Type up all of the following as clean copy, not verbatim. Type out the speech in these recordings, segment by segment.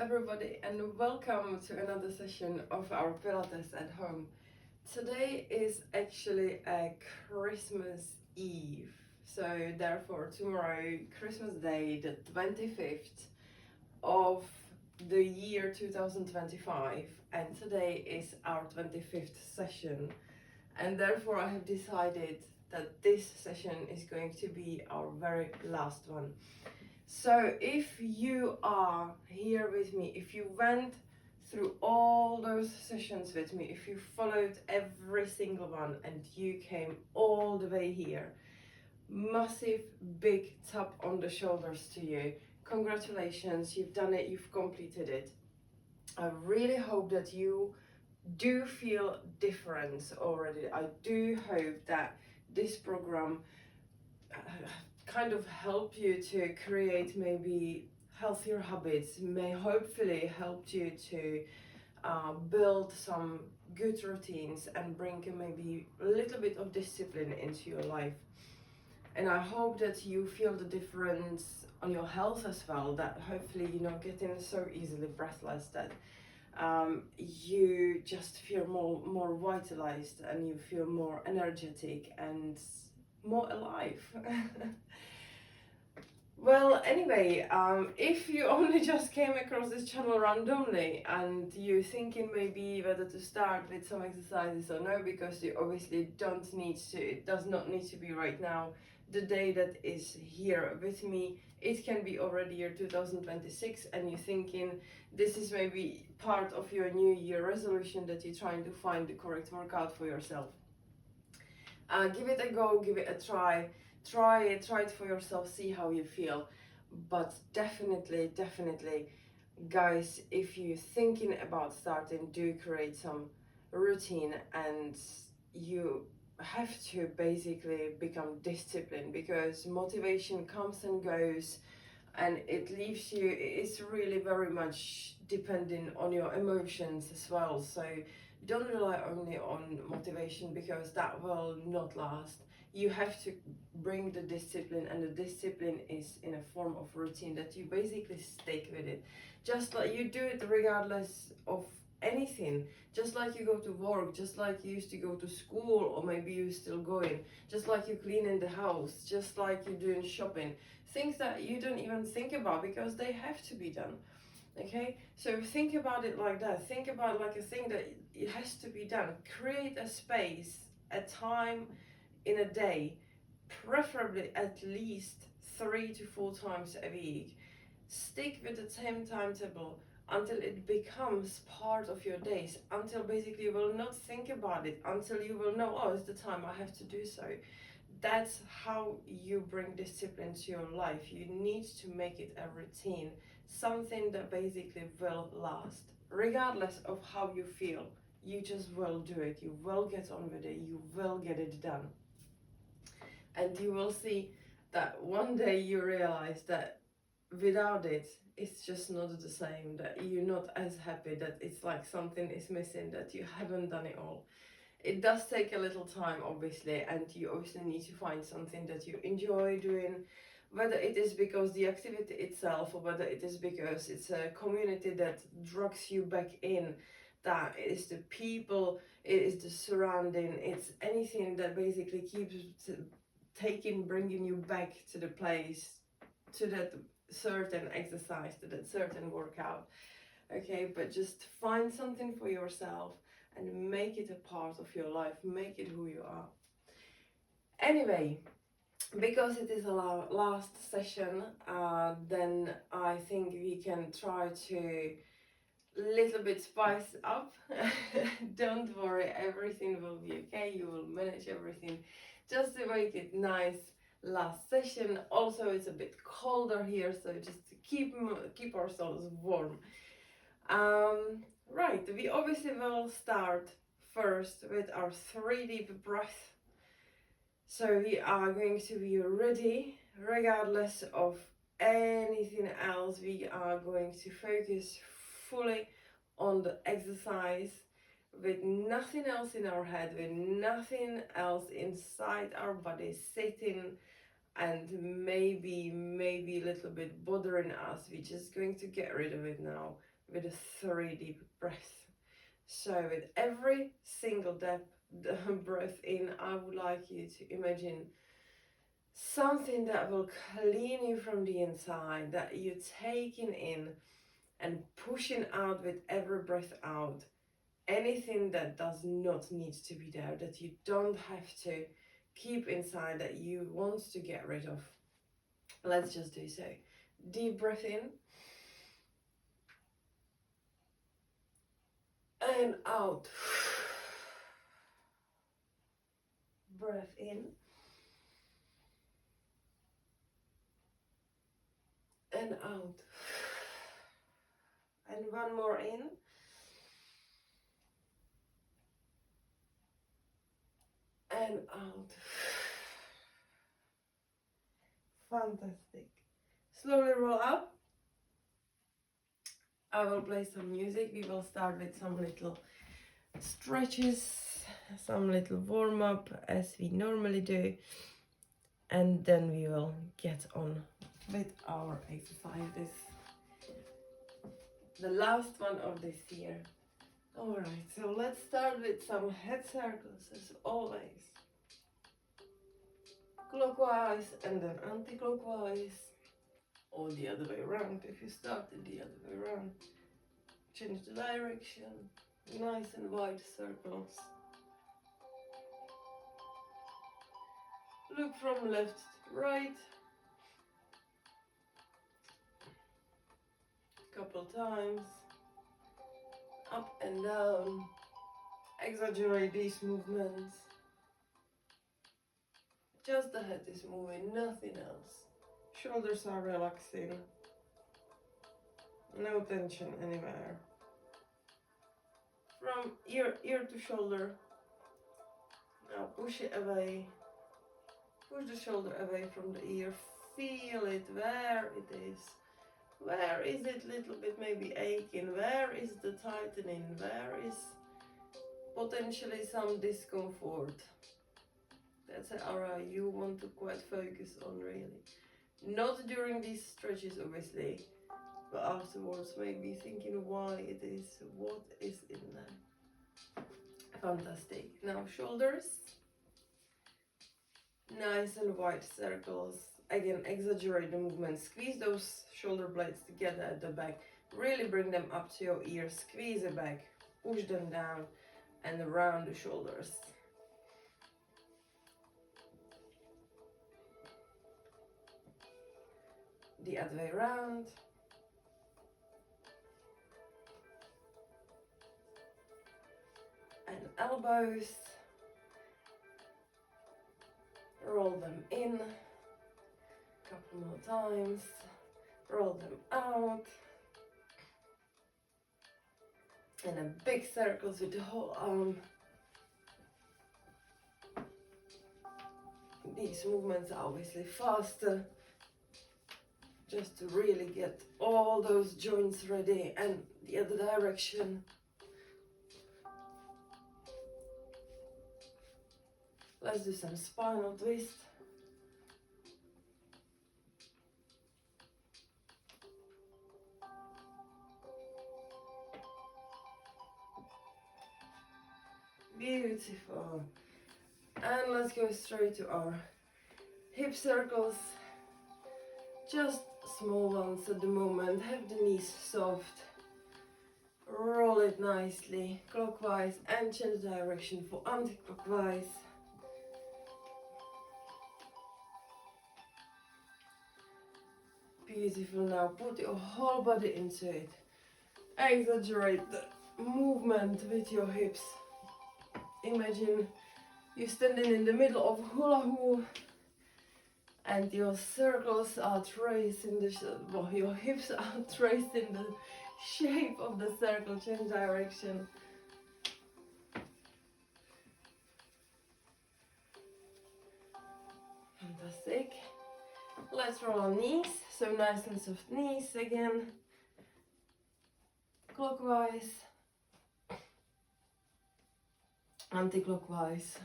everybody, and welcome to another session of our Pilates at home. Today is actually a Christmas Eve, so therefore tomorrow, Christmas Day, the 25th of the year 2025, and today is our 25th session, and therefore I have decided that this session is going to be our very last one. So if you are here with me, if you went through all those sessions with me, if you followed every single one and you came all the way here, massive big tap on the shoulders to you. Congratulations, you've done it, you've completed it. I really hope that you do feel difference already. I do hope that this program kind of help you to create maybe healthier habits, may hopefully help you to build some good routines and bring maybe a little bit of discipline into your life. And I hope that you feel the difference on your health as well, that hopefully you're not getting so easily breathless, that you just feel more vitalized and you feel more energetic and more alive. Well, anyway, if you only just came across this channel randomly and you're thinking maybe whether to start with some exercises or no, because you obviously don't need to, it does not need to be right now, the day that is here with me, it can be already year 2026 and you're thinking this is maybe part of your new year resolution that you're trying to find the correct workout for yourself. Give it a go, give it a try. Try it for yourself, see how you feel. But definitely, guys, if you're thinking about starting, do create some routine, and you have to basically become disciplined, because motivation comes and goes and it leaves you, it's really very much depending on your emotions as well. So don't rely only on motivation, because that will not last. You have to bring the discipline, and the discipline is in a form of routine that you basically stick with it, just like you do it regardless of anything, just like you go to work, just like you used to go to school, or maybe you're still going, just like you clean in the house, just like you're doing shopping, things that you don't even think about because they have to be done. Okay, so think about it like that. Think about like a thing that it has to be done. Create a space, a time in a day, preferably at least 3 to 4 times a week. Stick with the same timetable until it becomes part of your days, until basically you will not think about it, until you will know, oh, it's the time, I have to do so. That's how you bring discipline to your life. You need to make it a routine, something that basically will last, regardless of how you feel. You just will do it, you will get on with it, you will get it done. And you will see that one day you realize that without it, it's just not the same, that you're not as happy, that it's like something is missing, that you haven't done it all. It does take a little time, obviously, and you obviously need to find something that you enjoy doing, whether it is because the activity itself, or whether it is because it's a community that drags you back in, that it is the people, it is the surrounding, it's anything that basically keeps bringing you back to the place, to that certain exercise, to that certain workout. Okay, but just find something for yourself and make it a part of your life, make it who you are. Anyway, because it is our last session, then I think we can try to little bit spice up. Don't worry, everything will be okay, you will manage everything, just to make it nice last session. Also, it's a bit colder here, so just to keep ourselves warm. Right, we obviously will start first with our 3 deep breaths. So we are going to be ready, regardless of anything else. We are going to focus fully on the exercise, with nothing else in our head, with nothing else inside our body sitting and maybe a little bit bothering us. We're just going to get rid of it now. with a 3 deep breath. So with every single breath in, I would like you to imagine something that will clean you from the inside, that you're taking in and pushing out with every breath out. Anything that does not need to be there, that you don't have to keep inside, that you want to get rid of. Let's just do so. Deep breath in and out. Breath in and out. And one more in and out. Fantastic. Slowly roll up. I will play some music. We will start with some little stretches, some little warm up as we normally do, and then we will get on with our exercises. The last one of this year. Alright, so let's start with some head circles as always. Clockwise and then anti-clockwise, or the other way around if you started the other way around. Change the direction, nice and wide circles. Look from left to right. Couple times. Up and down. Exaggerate these movements. Just the head is moving, nothing else. Shoulders are relaxing. No tension anywhere. From ear to shoulder. Now push it away. Push the shoulder away from the ear. Feel it where it is. Where is it little bit maybe aching? Where is the tightening? Where is potentially some discomfort? That's an area you want to quite focus on really. Not during these stretches obviously, but afterwards maybe thinking why it is, what is in there. Fantastic. Now shoulders. Nice and wide circles. Again, exaggerate the movement. Squeeze those shoulder blades together at the back. Really bring them up to your ears. Squeeze it back. Push them down and around the shoulders. The other way around. And elbows. Roll them in. Couple more times. Roll them out. And then big circles with the whole arm. These movements are obviously faster, just to really get all those joints ready, and the other direction. Let's do some spinal twist. Beautiful. And let's go straight to our hip circles. Just small ones at the moment. Have the knees soft. Roll it nicely clockwise and change direction for anti-clockwise. Beautiful. Now put your whole body into it. Exaggerate the movement with your hips. Imagine you're standing in the middle of hula hoop and your circles are traced in the, your hips are traced in the shape of the circle. Change direction. Fantastic. Let's roll our knees. So nice and soft knees again. Clockwise. Anti-clockwise.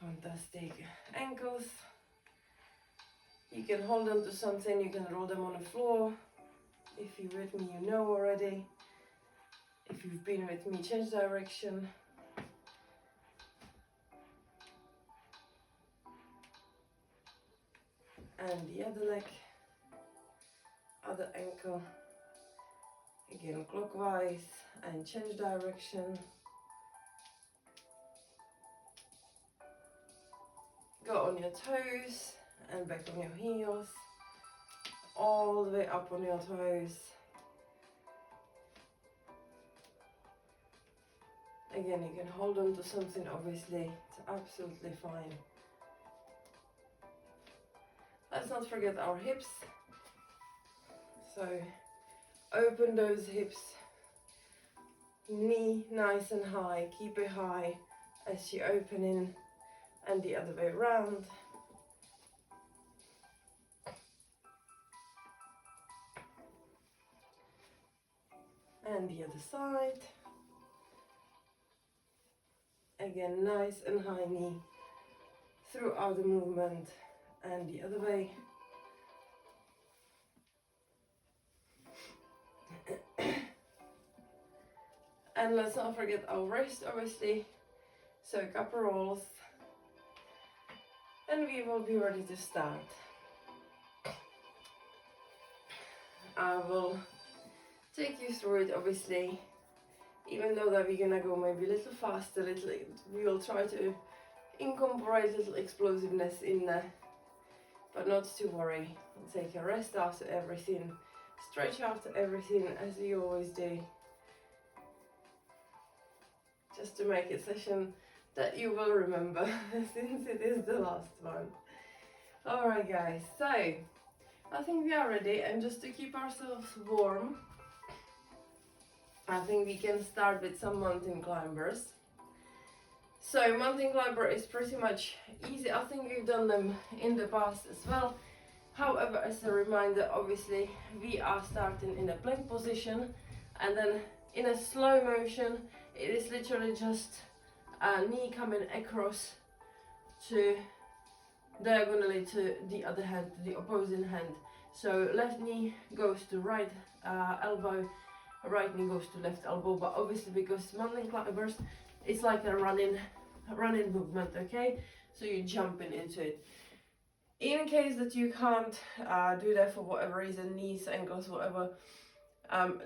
Fantastic. Ankles. You can hold on to something, you can roll them on the floor. If you're with me, you know already. If you've been with me, change direction. And the other leg, other ankle. Again, clockwise and change direction. Go on your toes and back on your heels. All the way up on your toes. Again, you can hold on to something, obviously, it's absolutely fine. Let's not forget our hips. So, open those hips, knee nice and high, keep it high as you open in, and the other way around. And the other side. Again, nice and high knee throughout the movement, and the other way. And let's not forget our wrist, obviously. So a couple rolls, and we will be ready to start. I will take you through it, obviously, even though that we're gonna go maybe a little faster, we will try to incorporate a little explosiveness in there, but not to worry. Take a rest after everything, stretch after everything, as we always do, just to make a session that you will remember since it is the last one. Alright guys, so I think we are ready, and just to keep ourselves warm, I think we can start with some mountain climbers. So mountain climber is pretty much easy. I think we've done them in the past as well. However, as a reminder, obviously we are starting in a plank position, and then in a slow motion it is literally just a knee coming across to diagonally to the other hand, to the opposing hand. So left knee goes to right elbow, right knee goes to left elbow, but obviously because mountain climbers, it's like a running movement, okay? So you're jumping into it. In case that you can't do that for whatever reason, knees, ankles, whatever,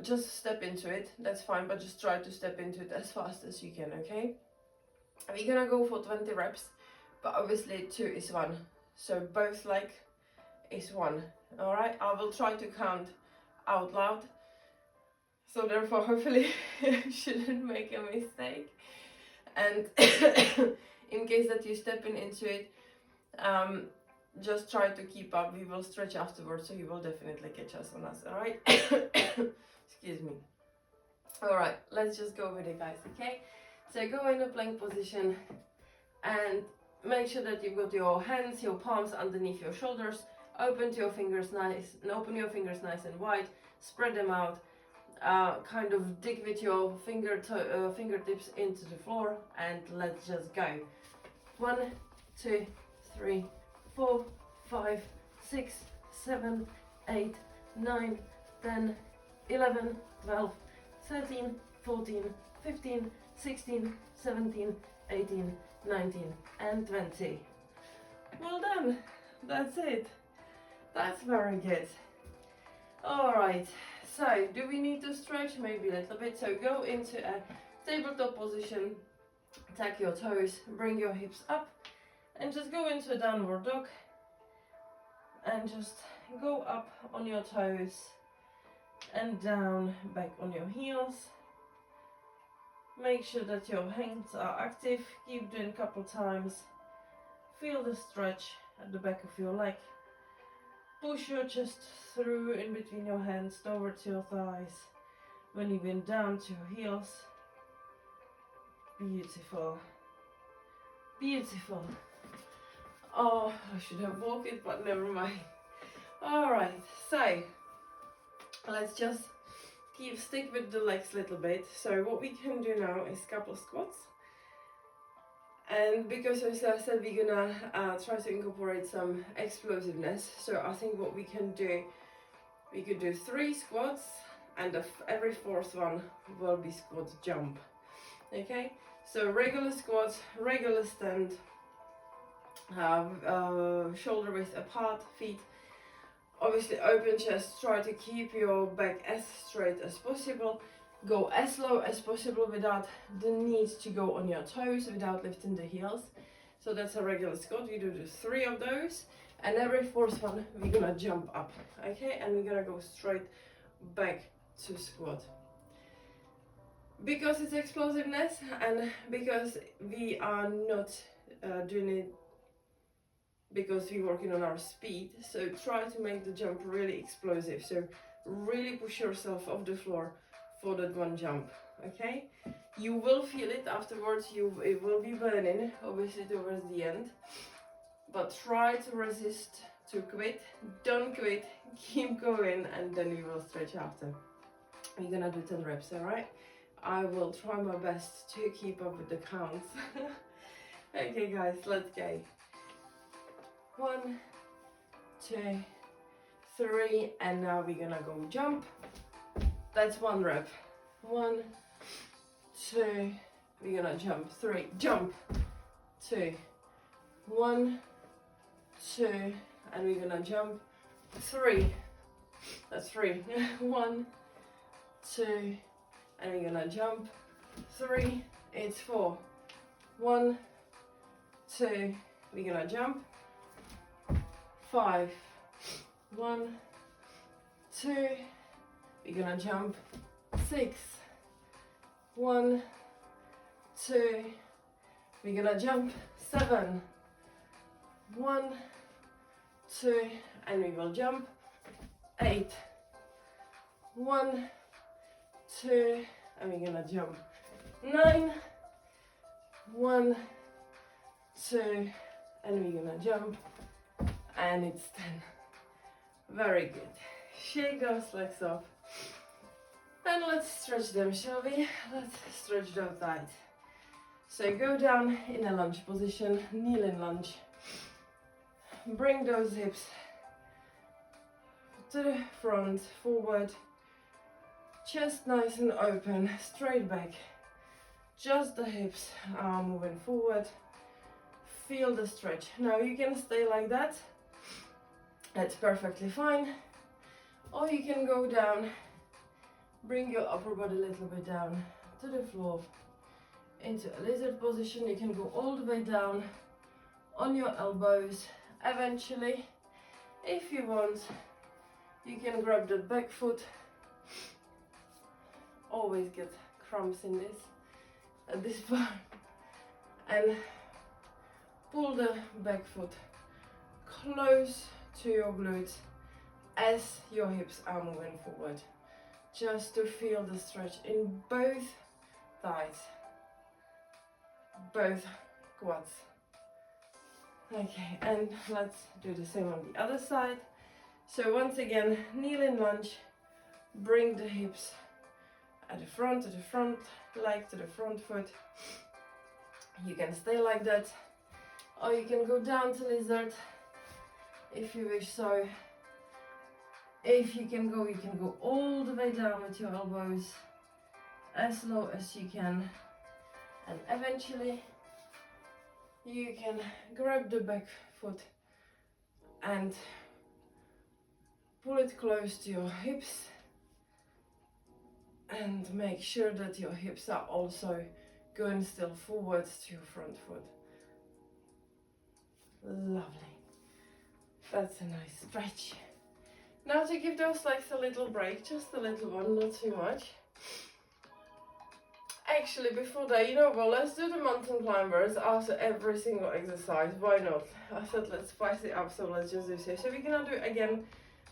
just step into it, that's fine, but just try to step into it as fast as you can, okay? We're gonna go for 20 reps, but obviously 2 is 1, so both leg is 1, alright? I will try to count out loud, so therefore hopefully you shouldn't make a mistake. And in case that you're stepping into it, just try to keep up. We will stretch afterwards, so you will definitely catch us on us, alright? Excuse me. Alright, let's just go with it, guys, okay? So go in a plank position and make sure that you've got your hands, your palms underneath your shoulders. Open your fingers nice and wide. Spread them out. Kind of dig with your fingertips into the floor, and let's just go. 1, 2, 3, 4, 5, 6, 7, 8, 9, 10, 11, 12, 13, 14, 15, 16, 17, 18, 19, and 20. Well done. That's it. That's very good. Alright, so do we need to stretch? Maybe a little bit. So go into a tabletop position, tuck your toes, bring your hips up, and just go into a downward dog, and just go up on your toes and down, back on your heels. Make sure that your hands are active. Keep doing a couple times. Feel the stretch at the back of your leg. Push your chest through in between your hands towards your thighs. When you bend down to your heels. Beautiful. Beautiful. Oh, I should have walked it, but never mind. Alright, so let's just stick with the legs a little bit. So what we can do now is couple squats. And because as I said, we're gonna try to incorporate some explosiveness. So I think what we can do, we could do 3 squats, and every fourth one will be squat jump. Okay, so regular squat, regular stand, shoulder width apart, feet. Obviously open chest, try to keep your back as straight as possible. Go as low as possible without the need to go on your toes, without lifting the heels. So that's a regular squat. We do the 3 of those, and every fourth one we're gonna jump up, okay? And we're gonna go straight back to squat. Because it's explosiveness and because we are not doing it because we're working on our speed, so try to make the jump really explosive. So really push yourself off the floor for that one jump, okay? You will feel it afterwards, it will be burning, obviously towards the end, but try to resist to quit. Don't quit, keep going, and then you will stretch after. We're gonna do 10 reps, alright? I will try my best to keep up with the counts. Okay guys, let's go. 1, 2, 3, and now we're gonna go jump. That's 1 rep. 1, 2, we're gonna jump. 3, jump. 2, 1, 2, and we're gonna jump. 3, that's 3. 1, 2, and we're gonna jump. 3, it's 4. 1, 2, we're gonna jump. 5, 1, 2, we're gonna jump. 6, 1, 2, we're gonna jump. 7, 1, 2, and we will jump. 8, 1, 2, and we're gonna jump. 9, 1, 2, and we're gonna jump. And it's 10. Very good. Shake those legs off. And let's stretch them, shall we? Let's stretch those thighs. So go down in a lunge position, kneeling lunge. Bring those hips to the front, forward. Chest nice and open, straight back. Just the hips are moving forward. Feel the stretch. Now you can stay like that. That's perfectly fine. Or you can go down, bring your upper body a little bit down to the floor, into a lizard position. You can go all the way down on your elbows. Eventually, if you want, you can grab that back foot. Always get cramps in this, at this part. And pull the back foot close to your glutes as your hips are moving forward, just to feel the stretch in both thighs, both quads. Okay, and let's do the same on the other side. So once again, kneeling lunge, bring the hips at the front, leg to the front foot. You can stay like that, or you can go down to lizard if you wish so. If you can go all the way down with your elbows as low as you can, and eventually you can grab the back foot and pull it close to your hips, and make sure that your hips are also going still forwards to your front foot. Lovely. That's a nice stretch. Now to give those legs a little break, just a little one, not too much. Actually, before that, you know what, let's do the mountain climbers after every single exercise. Why not? I said let's spice it up, so let's just do so. So we're gonna do again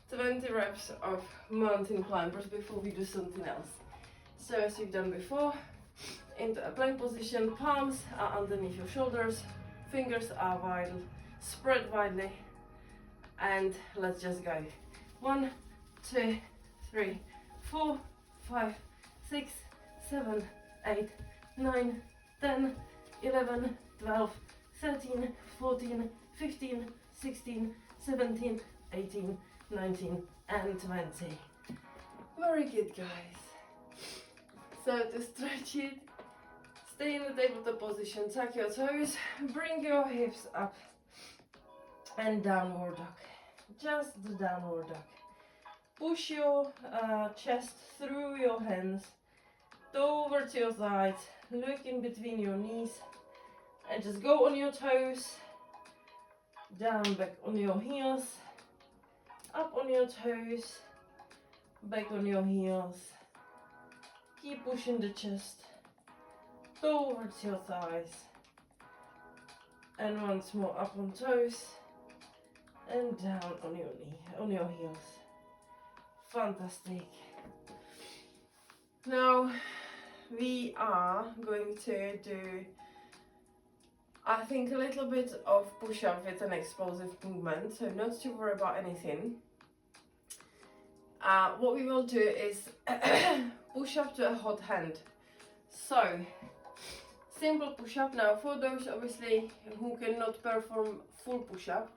20 reps of mountain climbers before we do something else. So as you've done before, into a plank position, palms are underneath your shoulders, fingers are wide, spread widely, and let's just go. 1, 2, 3, 4, 5, 6, 7, 8, 9, 10, 11, 12, 13, 14, 15, 16, 17, 18, 19 and 20. Very good, guys. So to stretch it, stay in the tabletop position, tuck your toes, bring your hips up and downward dog. Just the downward dog. Push your chest through your hands, towards your sides, look in between your knees and just go on your toes, down, back on your heels, up on your toes, back on your heels. Keep pushing the chest towards your thighs. And once more up on toes and down on your knee, on your heels. Fantastic. Now we are going to do, I think, a little bit of push-up with an explosive movement, so not to worry about anything. What we will do is push up to a hot hand. So, simple push-up. Now, for those obviously who cannot perform full push-up,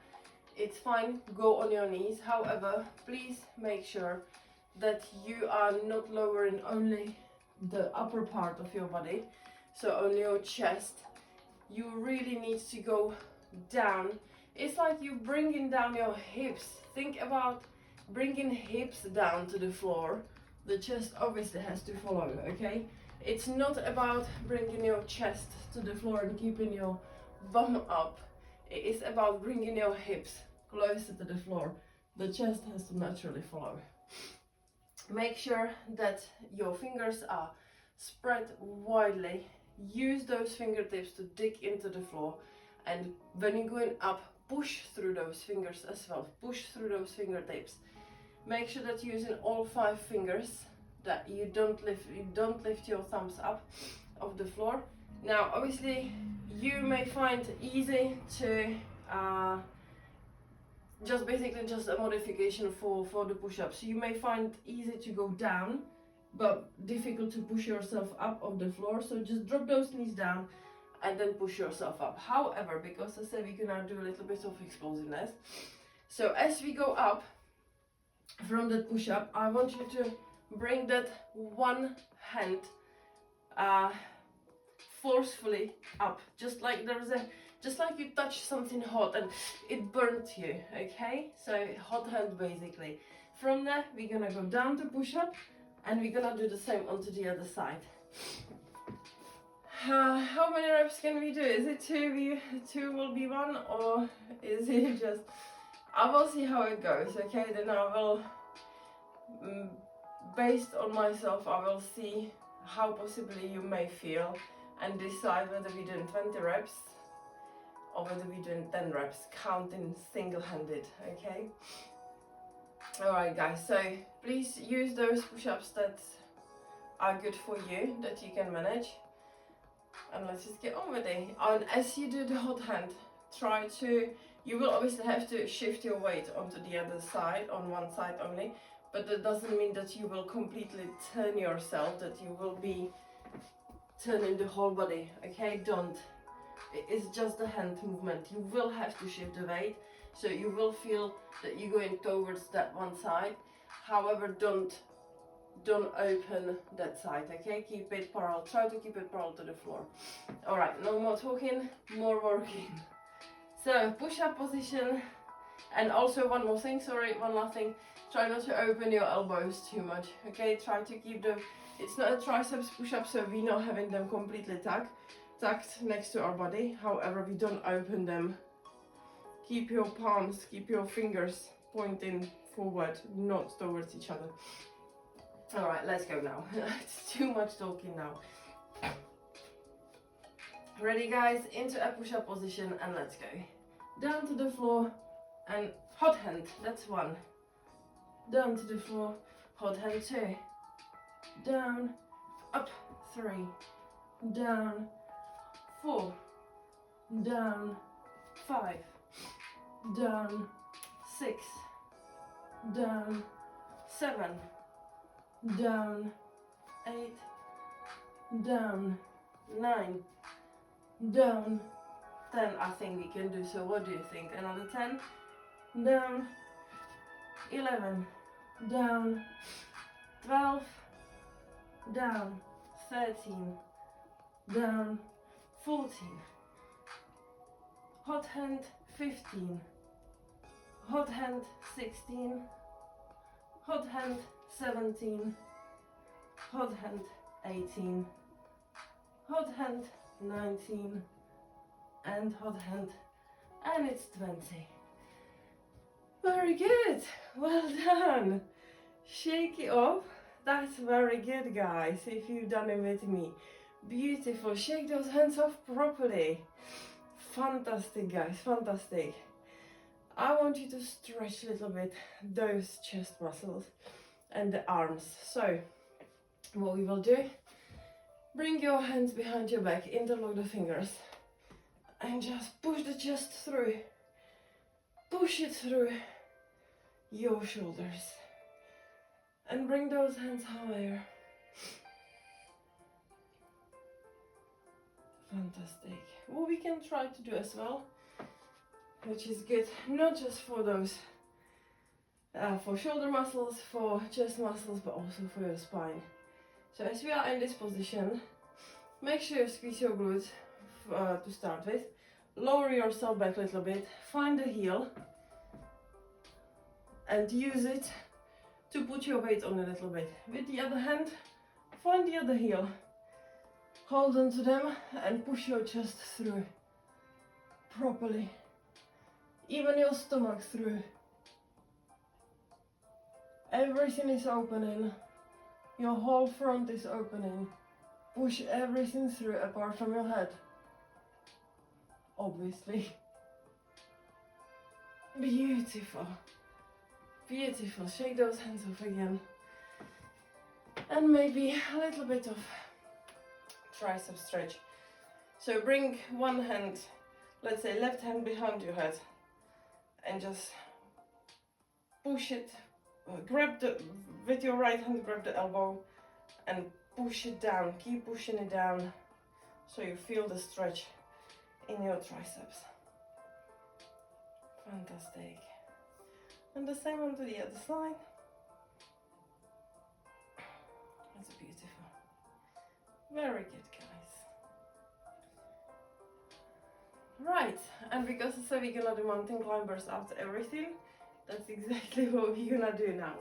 it's fine, go on your knees. However, please make sure that you are not lowering only the upper part of your body, so on your chest. You really need to go down. It's like you bringing down your hips. Think about bringing hips down to the floor. The chest obviously has to follow, okay? It's not about bringing your chest to the floor and keeping your bum up. It is about bringing your hips closer to the floor. The chest has to naturally follow. Make sure that your fingers are spread widely. Use those fingertips to dig into the floor, and when you're going up, push through those fingers as well. Push through those fingertips. Make sure that you're using all 5 fingers, that you don't lift your thumbs up off the floor. Now, obviously, you may find easy to just a modification for the push-ups. You may find easy to go down, but difficult to push yourself up off the floor. So just drop those knees down and then push yourself up. However, because I said we're gonna do a little bit of explosiveness, so as we go up from that push-up, I want you to bring that one hand forcefully up, just like you touch something hot and it burnt you, okay? So hot hand basically. From there, we're gonna go down to push-up, and we're gonna do the same onto the other side. How many reps can we do? Is it 2 will be 1, or is it just... I will see how it goes, okay? Then I will, based on myself, I will see how possibly you may feel and decide whether we're doing 20 reps or whether we're doing 10 reps, counting single-handed, okay? Alright guys, so please use those push-ups that are good for you, that you can manage. And let's just get on with it. And as you do the hot hand, try to, you will obviously have to shift your weight onto the other side, on one side only. But that doesn't mean that you will completely turn yourself, that you will be turning the whole body, okay? Don't. It's just a hand movement. You will have to shift the weight. So you will feel that you're going towards that one side. However, don't open that side, okay? Keep it parallel. Try to keep it parallel to the floor. All right, no more talking, more working. So push-up position, and also one more thing. Sorry, one last thing. Try not to open your elbows too much, okay? Try to keep them. It's not a triceps push-up, so we're not having them completely tucked next to our body. However, we don't open them. Keep your palms, keep your fingers pointing forward, not towards each other. All right, let's go now. It's too much talking now. Ready, guys? Into a push-up position, and let's go. Down to the floor and hot hand, that's 1. Down to the floor, hot hand 2. Down, up 3. Down 4. Down 5. Down 6. Down 7. Down 8. Down 9. Down 10 I think we can do. So what do you think? Another 10, down, 11, down, 12, down, 13, down, 14, hot hand 15, hot hand 16, hot hand 17, hot hand 18, hot hand 19, and hot hand, and it's 20. Very good, well done. Shake it off. That's very good, guys, if you've done it with me. Beautiful. Shake those hands off properly. Fantastic, guys, fantastic. I want you to stretch a little bit those chest muscles and the arms. So what we will do, bring your hands behind your back, interlock the fingers, and just push the chest through. Push it through your shoulders. And bring those hands higher. Fantastic. What we can try to do as well, which is good, not just for those, for shoulder muscles, for chest muscles, but also for your spine. So as we are in this position, make sure you squeeze your glutes to start with. Lower yourself back a little bit, find the heel, and use it to put your weight on a little bit. With the other hand, find the other heel, hold on to them and push your chest through properly, even your stomach through. Everything is opening, your whole front is opening. Push everything through apart from your head, obviously. Beautiful. Beautiful. Shake those hands off again. And maybe a little bit of tricep stretch. So bring one hand, let's say left hand behind your head, and just push it. Grab the, with your right hand, grab the elbow and push it down. Keep pushing it down so you feel the stretch in your triceps. Fantastic. And the same on to the other side. That's beautiful. Very good, guys. Right, and because I said we're gonna do mountain climbers after everything, that's exactly what we're gonna do now.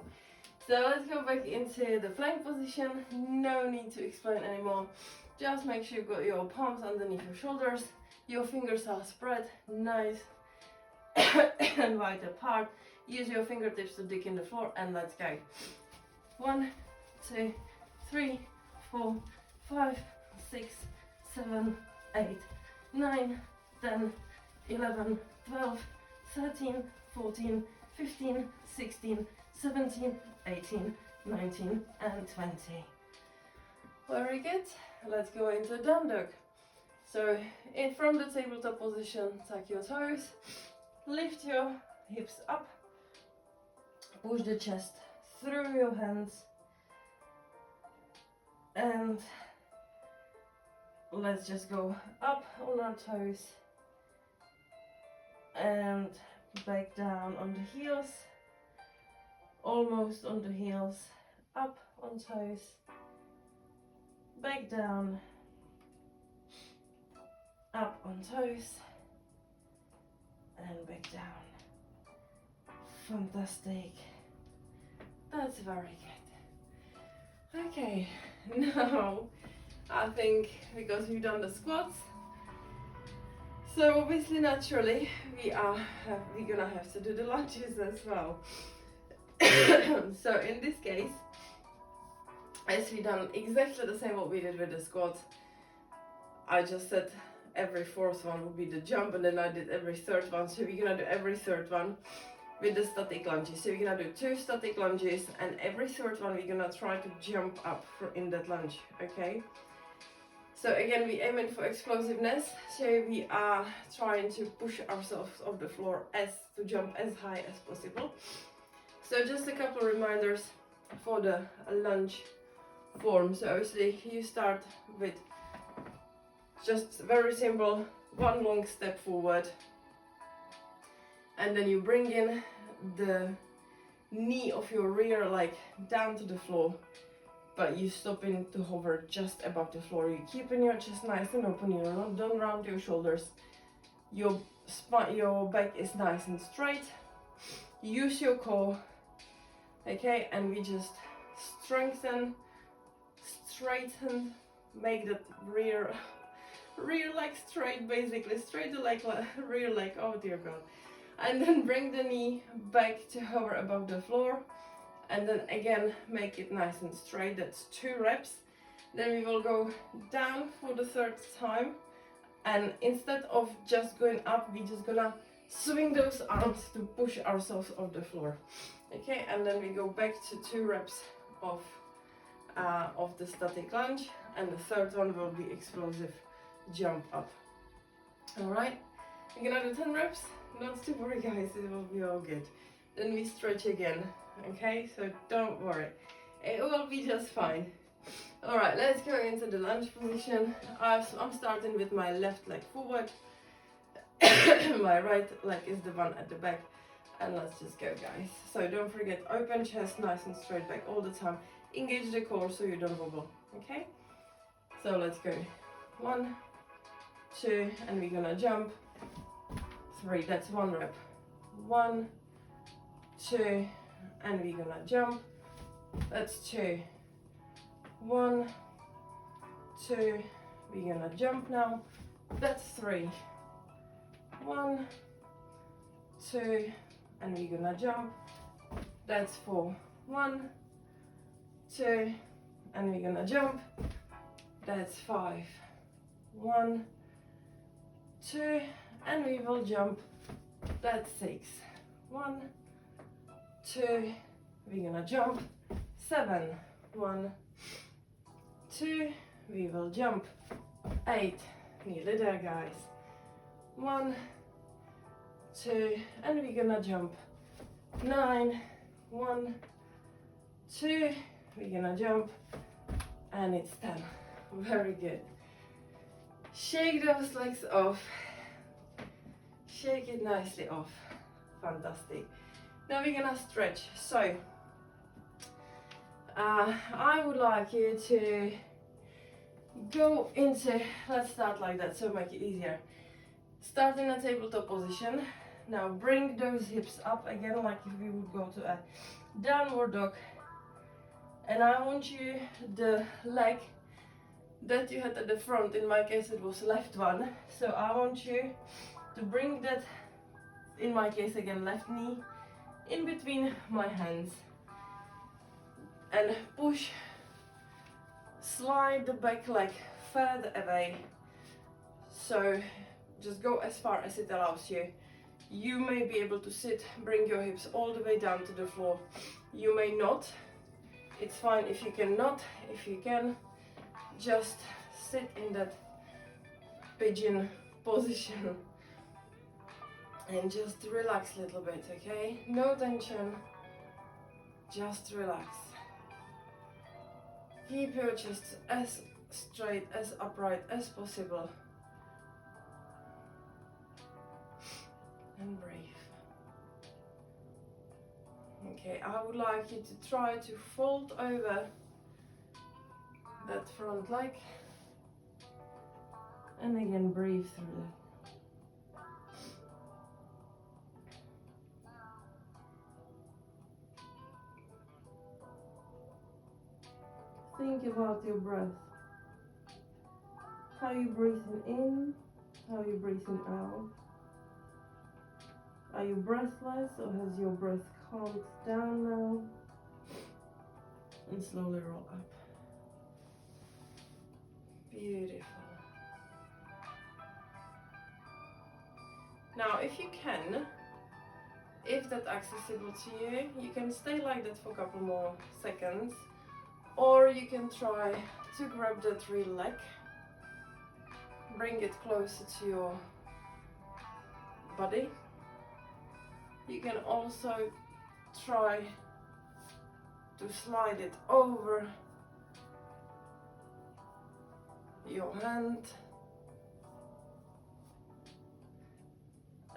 So let's go back into the plank position. No need to explain anymore. Just make sure you've got your palms underneath your shoulders. Your fingers are spread nice and wide apart. Use your fingertips to dig in the floor, and let's go. 1, 2, 3, 4, 5, 6, 7, 8, 9, 10, 11, 12, 13, 14, 15, 16, 17, 18, 19, and 20. Very good. Let's go into down dog. So from the tabletop position, tuck your toes, lift your hips up, push the chest through your hands, and let's just go up on our toes and back down on the heels, almost on the heels, up on toes, back down, up on toes, and back down. Fantastic. That's very good. Okay, now I think because we've done the squats, so obviously naturally we're gonna have to do the lunges as well. So in this case, as we done exactly the same what we did with the squat, I just said every fourth one would be the jump, and then I did every third one. So we're gonna do every third one with the static lunges. So we're gonna do 2 static lunges, and every third one we're gonna try to jump up in that lunge, okay? So again, we aiming for explosiveness, so we are trying to push ourselves off the floor to jump as high as possible. So just a couple of reminders for the lunge form. So obviously you start with just very simple one long step forward, and then you bring in the knee of your rear leg down to the floor, but you stop in to hover just above the floor. You're keeping your chest nice and open, you don't round your shoulders, your spine, your back is nice and straight. Use your core, okay, and we just strengthen, straighten, make the rear leg straight, basically straight the leg, rear leg, oh dear god, and then bring the knee back to hover above the floor, and then again make it nice and straight. That's 2 reps. Then we will go down for the 3rd time, and instead of just going up, we just gonna swing those arms to push ourselves off the floor, okay, and then we go back to 2 reps of the static lunge, and the 3rd one will be explosive jump up. All right, we're gonna do 10 reps, not to worry guys, it will be all good. Then we stretch again, okay, so don't worry, it will be just fine. All right, let's go into the lunge position. I'm starting with my left leg forward, my right leg is the one at the back, and let's just go guys. So don't forget, open chest, nice and straight back all the time, engage the core so you don't wobble, okay. So let's go, 1, 2, and we're gonna jump, 3, that's 1 rep, 1, 2, and we're gonna jump, that's 2, 1, 2, we're gonna jump now, that's 3, 1, 2, and we're gonna jump, that's 4, 1, 2, and we're gonna jump, that's 5, 1, 2, and we will jump, that's 6, 1, 2, we're gonna jump, 7, 1, 2, we will jump, 8, nearly there guys, 1, 2, and we're gonna jump, 9, 1, 2, we're gonna jump, and it's 10. Very good. Shake those legs off, shake it nicely off, fantastic. Now we're gonna stretch. So I would like you to go into, let's start like that so make it easier. Start in a tabletop position. Now bring those hips up again like if we would go to a downward dog, and I want you, the leg that you had at the front, in my case it was left one, so I want you to bring that, in my case again left knee, in between my hands, and push, slide the back leg further away. So just go as far as it allows you. You may be able to sit, bring your hips all the way down to the floor. You may not, it's fine if you cannot. If you can, just sit in that pigeon position and just relax a little bit, okay? No tension, just relax. Keep your chest as straight, as upright as possible. And breathe. Okay, I would like you to try to fold over that front leg, and again breathe through that. Think about your breath. How you breathing in, how you breathing out. Are you breathless, or has your breath calmed down now? And slowly roll up. Beautiful. Now if you can, if that's accessible to you, you can stay like that for a couple more seconds, or you can try to grab that rear leg, bring it closer to your body. You can also try to slide it over your hand,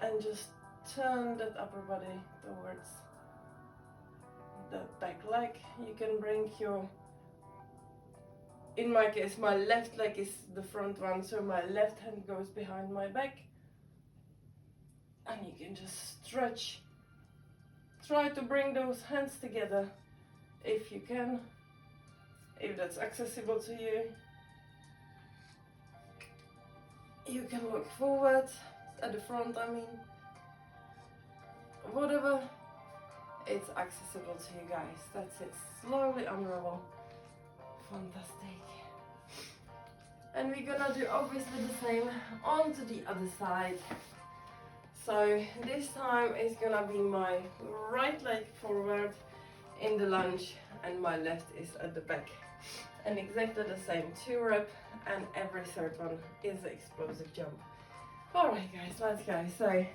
and just turn that upper body towards that back leg. You can bring your, in my case, my left leg is the front one, so my left hand goes behind my back, and you can just stretch. Try to bring those hands together if you can, if that's accessible to you. You can look forward at the front, I mean, whatever it's accessible to you guys. That's it. Slowly unravel. Fantastic. And we're gonna do obviously the same onto the other side. So this time it's gonna be my right leg forward in the lunge and my left is at the back. And exactly the same, 2 reps, and every third one is an explosive jump. Alright guys, let's go. So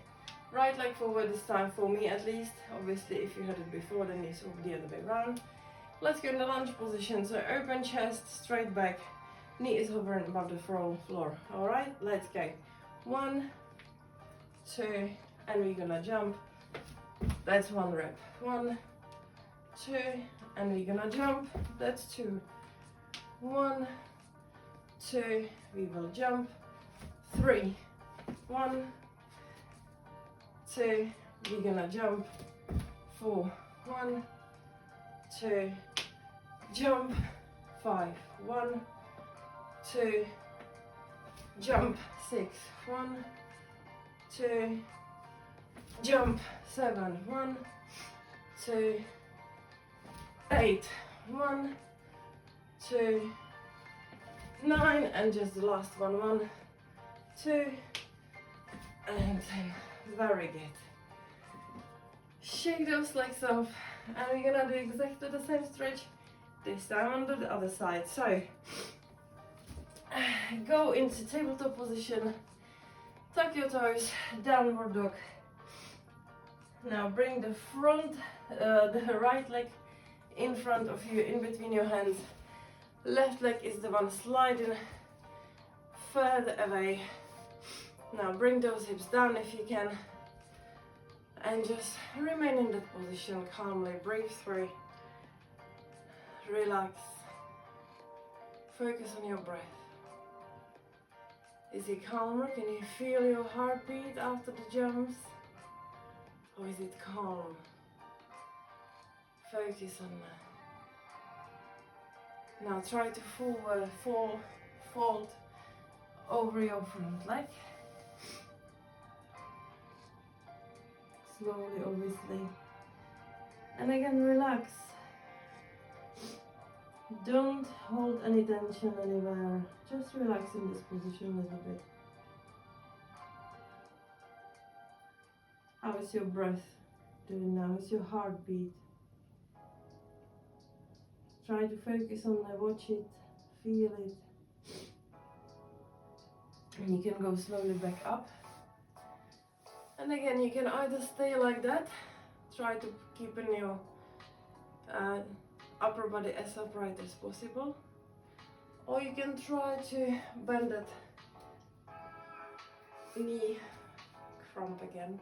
right leg forward this time, for me at least. Obviously if you had it before, then it's over the other way around. Let's go in the lunge position. So open chest, straight back, knee is hovering above the floor. Alright, let's go. 1, 2, and we're gonna jump. That's 1 rep. 1, 2, and we're gonna jump. That's 2. 1, 2, we will jump. 3, 1, 2, we're gonna jump. 4, 1, 2, jump. 5, 1, 2, jump. 6, 1, 2, jump. 7, 1, 2, 8, 1, 2, 9, and just the last one. 1, 2, and 10. Very good. Shake those legs off, and we're gonna do exactly the same stretch this time on the other side. So go into tabletop position, tuck your toes, downward dog. Now bring the right leg in front of you, in between your hands. Left leg is the one sliding further away. Now bring those hips down if you can, and just remain in that position calmly. Breathe through, relax, focus on your breath. Is it calmer? Can you feel your heartbeat after the jumps? Or is it calm? Focus on that. Now try to fold over your front leg. Slowly, obviously. And again, relax. Don't hold any tension anywhere. Just relax in this position a little bit. How is your breath doing now? Is your heartbeat? Try to focus on it, watch it, feel it. And you can go slowly back up. And again, you can either stay like that, try to keep in your upper body as upright as possible, or you can try to bend that knee, crump again,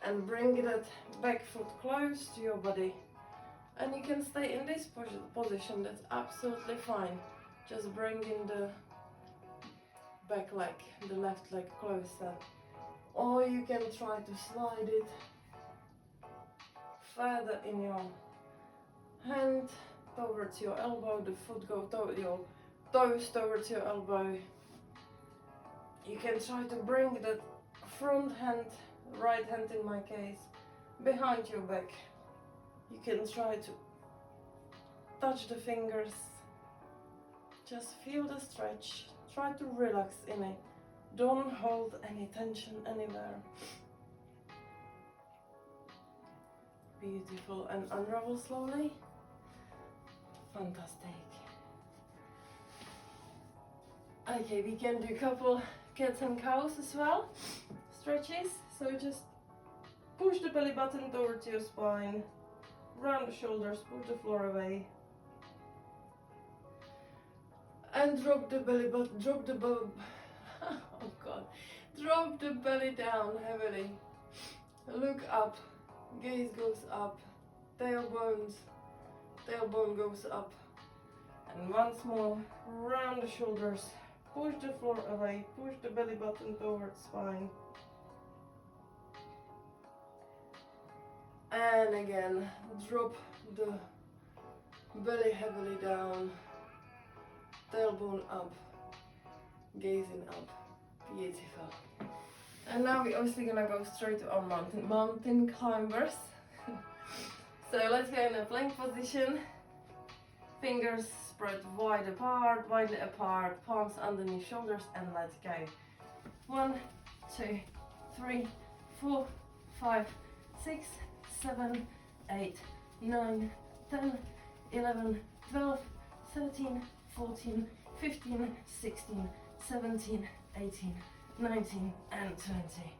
and bring that back foot close to your body. And you can stay in this position, that's absolutely fine. Just bring in the back leg, the left leg closer. Or you can try to slide it further in your hand towards your elbow, the foot go to your toes towards your elbow. You can try to bring that front hand, right hand in my case, behind your back. You can try to touch the fingers, just feel the stretch, try to relax in it. Don't hold any tension anywhere. Beautiful, and unravel slowly. Fantastic. Okay, we can do a couple cats and cows as well. Stretches, so just push the belly button towards your spine, round the shoulders, push the floor away. And drop the belly button, oh god, Drop the belly down heavily. Look up. Gaze goes up. Tailbone goes up. And once more, round the shoulders. Push the floor away. Push the belly button towards spine. And again, drop the belly heavily down. Tailbone up. Gazing up. Beautiful. And now we're obviously gonna go straight to our mountain climbers. So let's go in a plank position. Fingers spread widely apart, palms underneath shoulders, and let's go. 1, 2, 3, 4, 5, 6, 7, 8, 9, 10, 11, 12, 13, 14, 15, 16, 17, 18, 19 and 20.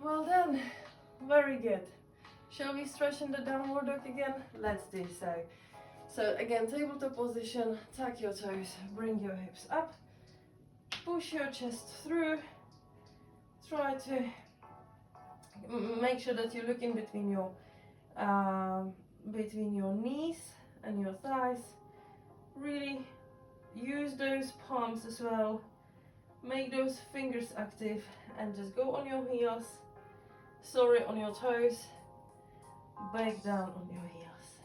Well done. Very good. Shall we stretch in the downward dog again? Let's do so. So again, tabletop position, tuck your toes, bring your hips up, push your chest through, try to make sure that you look in between your knees and your thighs. Really use those palms as well, make those fingers active, and just go on your heels, on your toes, back down on your heels.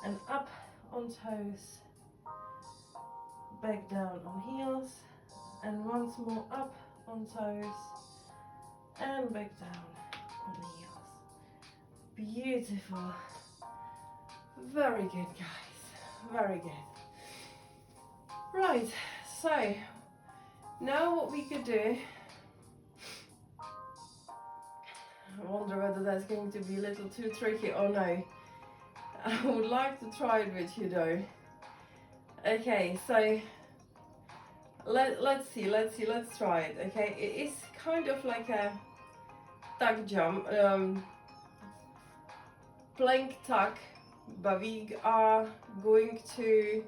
And up on toes, back down on heels, and once more up on toes, and back down on heels. Beautiful. Very good, guys. Very good. Right, so now what we could do, I wonder whether that's going to be a little too tricky or no. I would like to try it with you though. Okay, so let's try it. Okay, it is kind of like a tuck jump, plank tuck, but we are going to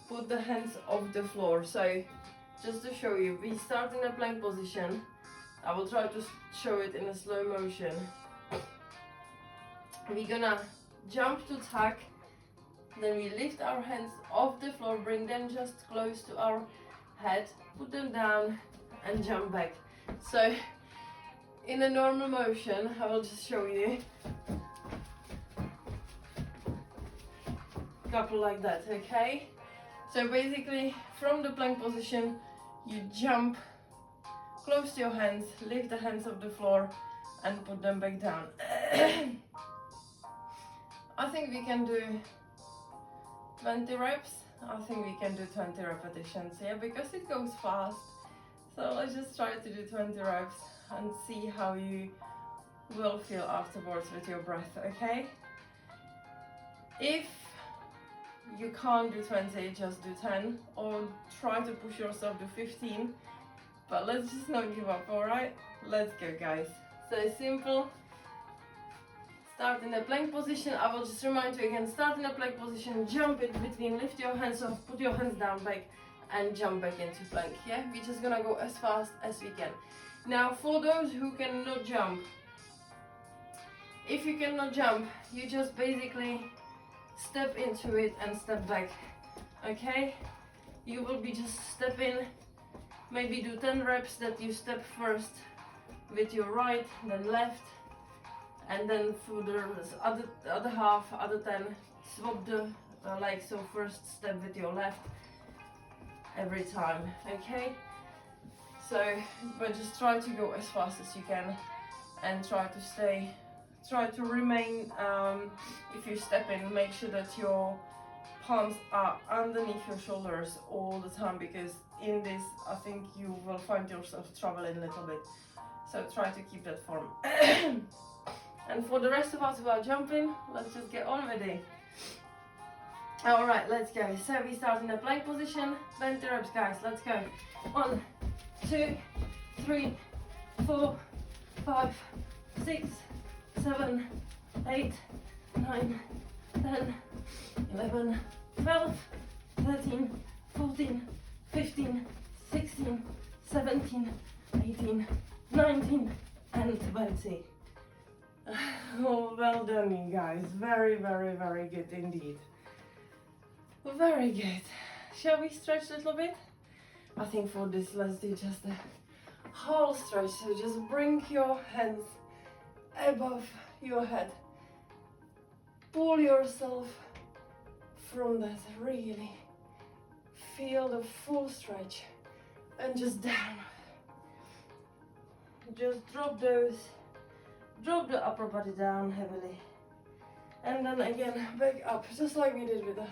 put the hands off the floor. So just to show you, we start in a plank position. I will try to show it in a slow motion. We're gonna jump to tuck, then we lift our hands off the floor, bring them just close to our head, put them down and jump back. So in a normal motion, I will just show you a couple like that, okay? So basically from the plank position, you jump close to your hands, lift the hands off the floor and put them back down. I think we can do 20 reps. I think we can do 20 repetitions, yeah, because it goes fast. So let's just try to do 20 reps and see how you will feel afterwards with your breath, okay? If you can't do 20, just do 10 or try to push yourself to 15, but let's just not give up, alright? Let's go, guys. So simple. Start in the plank position. I will just remind you again, start in the plank position, jump in between, lift your hands off, put your hands down back and jump back into plank, yeah? We're just gonna go as fast as we can. Now for those who cannot jump, if you cannot jump, you just basically step into it and step back, okay? You will be just stepping, maybe do 10 reps that you step first with your right, then left, and then for the other half, other 10, swap the legs. So first step with your left every time, okay? So, but just try to go as fast as you can and try to remain, if you step in, make sure that your palms are underneath your shoulders all the time, because in this, I think you will find yourself traveling a little bit. So try to keep that form. And for the rest of us who are jumping, let's just get on with it. Alright, let's go. So we start in a plank position, 20 reps, guys, let's go. 1, 2, 3, 4, 5, 6, 7, 8, 9, 10, 11, 12, 13, 14, 15, 16, 17, 18, 19, and 20. Oh, well done, you guys. Very, very, very good indeed. Very good. Shall we stretch a little bit? I think for this, let's do just a whole stretch. So just bring your hands above your head. Pull yourself from that, really. Feel the full stretch. And just down. Just drop the upper body down heavily. And then again, back up, just like we did with the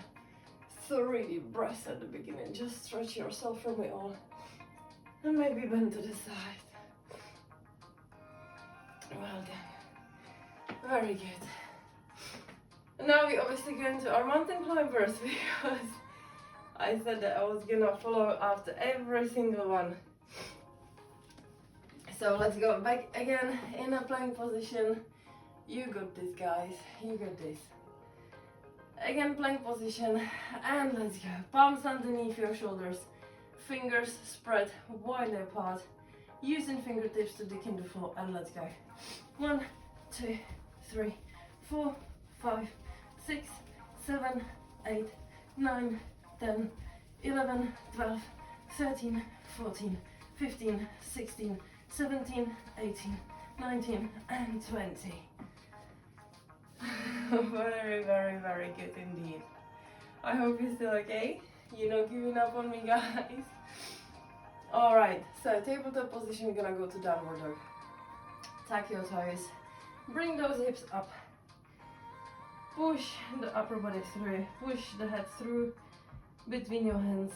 3 breaths at the beginning. Just stretch yourself from it all. And maybe bend to the side. Well done. Very good. Now we obviously go into our mountain climbers because I said that I was gonna follow after every single one. So let's go back again in a plank position. You got this, guys. You got this. Again, plank position, and let's go. Palms underneath your shoulders. Fingers spread wide apart. Using fingertips to dig in the floor, and let's go. 1, 2, 3, 4, 5, 6, 7, 8, 9, 10, 11, 12, 13, 14, 15, 16, 17, 18, 19, and 20. Very, very, very good indeed. I hope you're still okay. You're not giving up on me, guys. Alright, so tabletop position, we're gonna go to downward dog. Tuck your toes. Bring those hips up. Push the upper body through. Push the head through between your hands.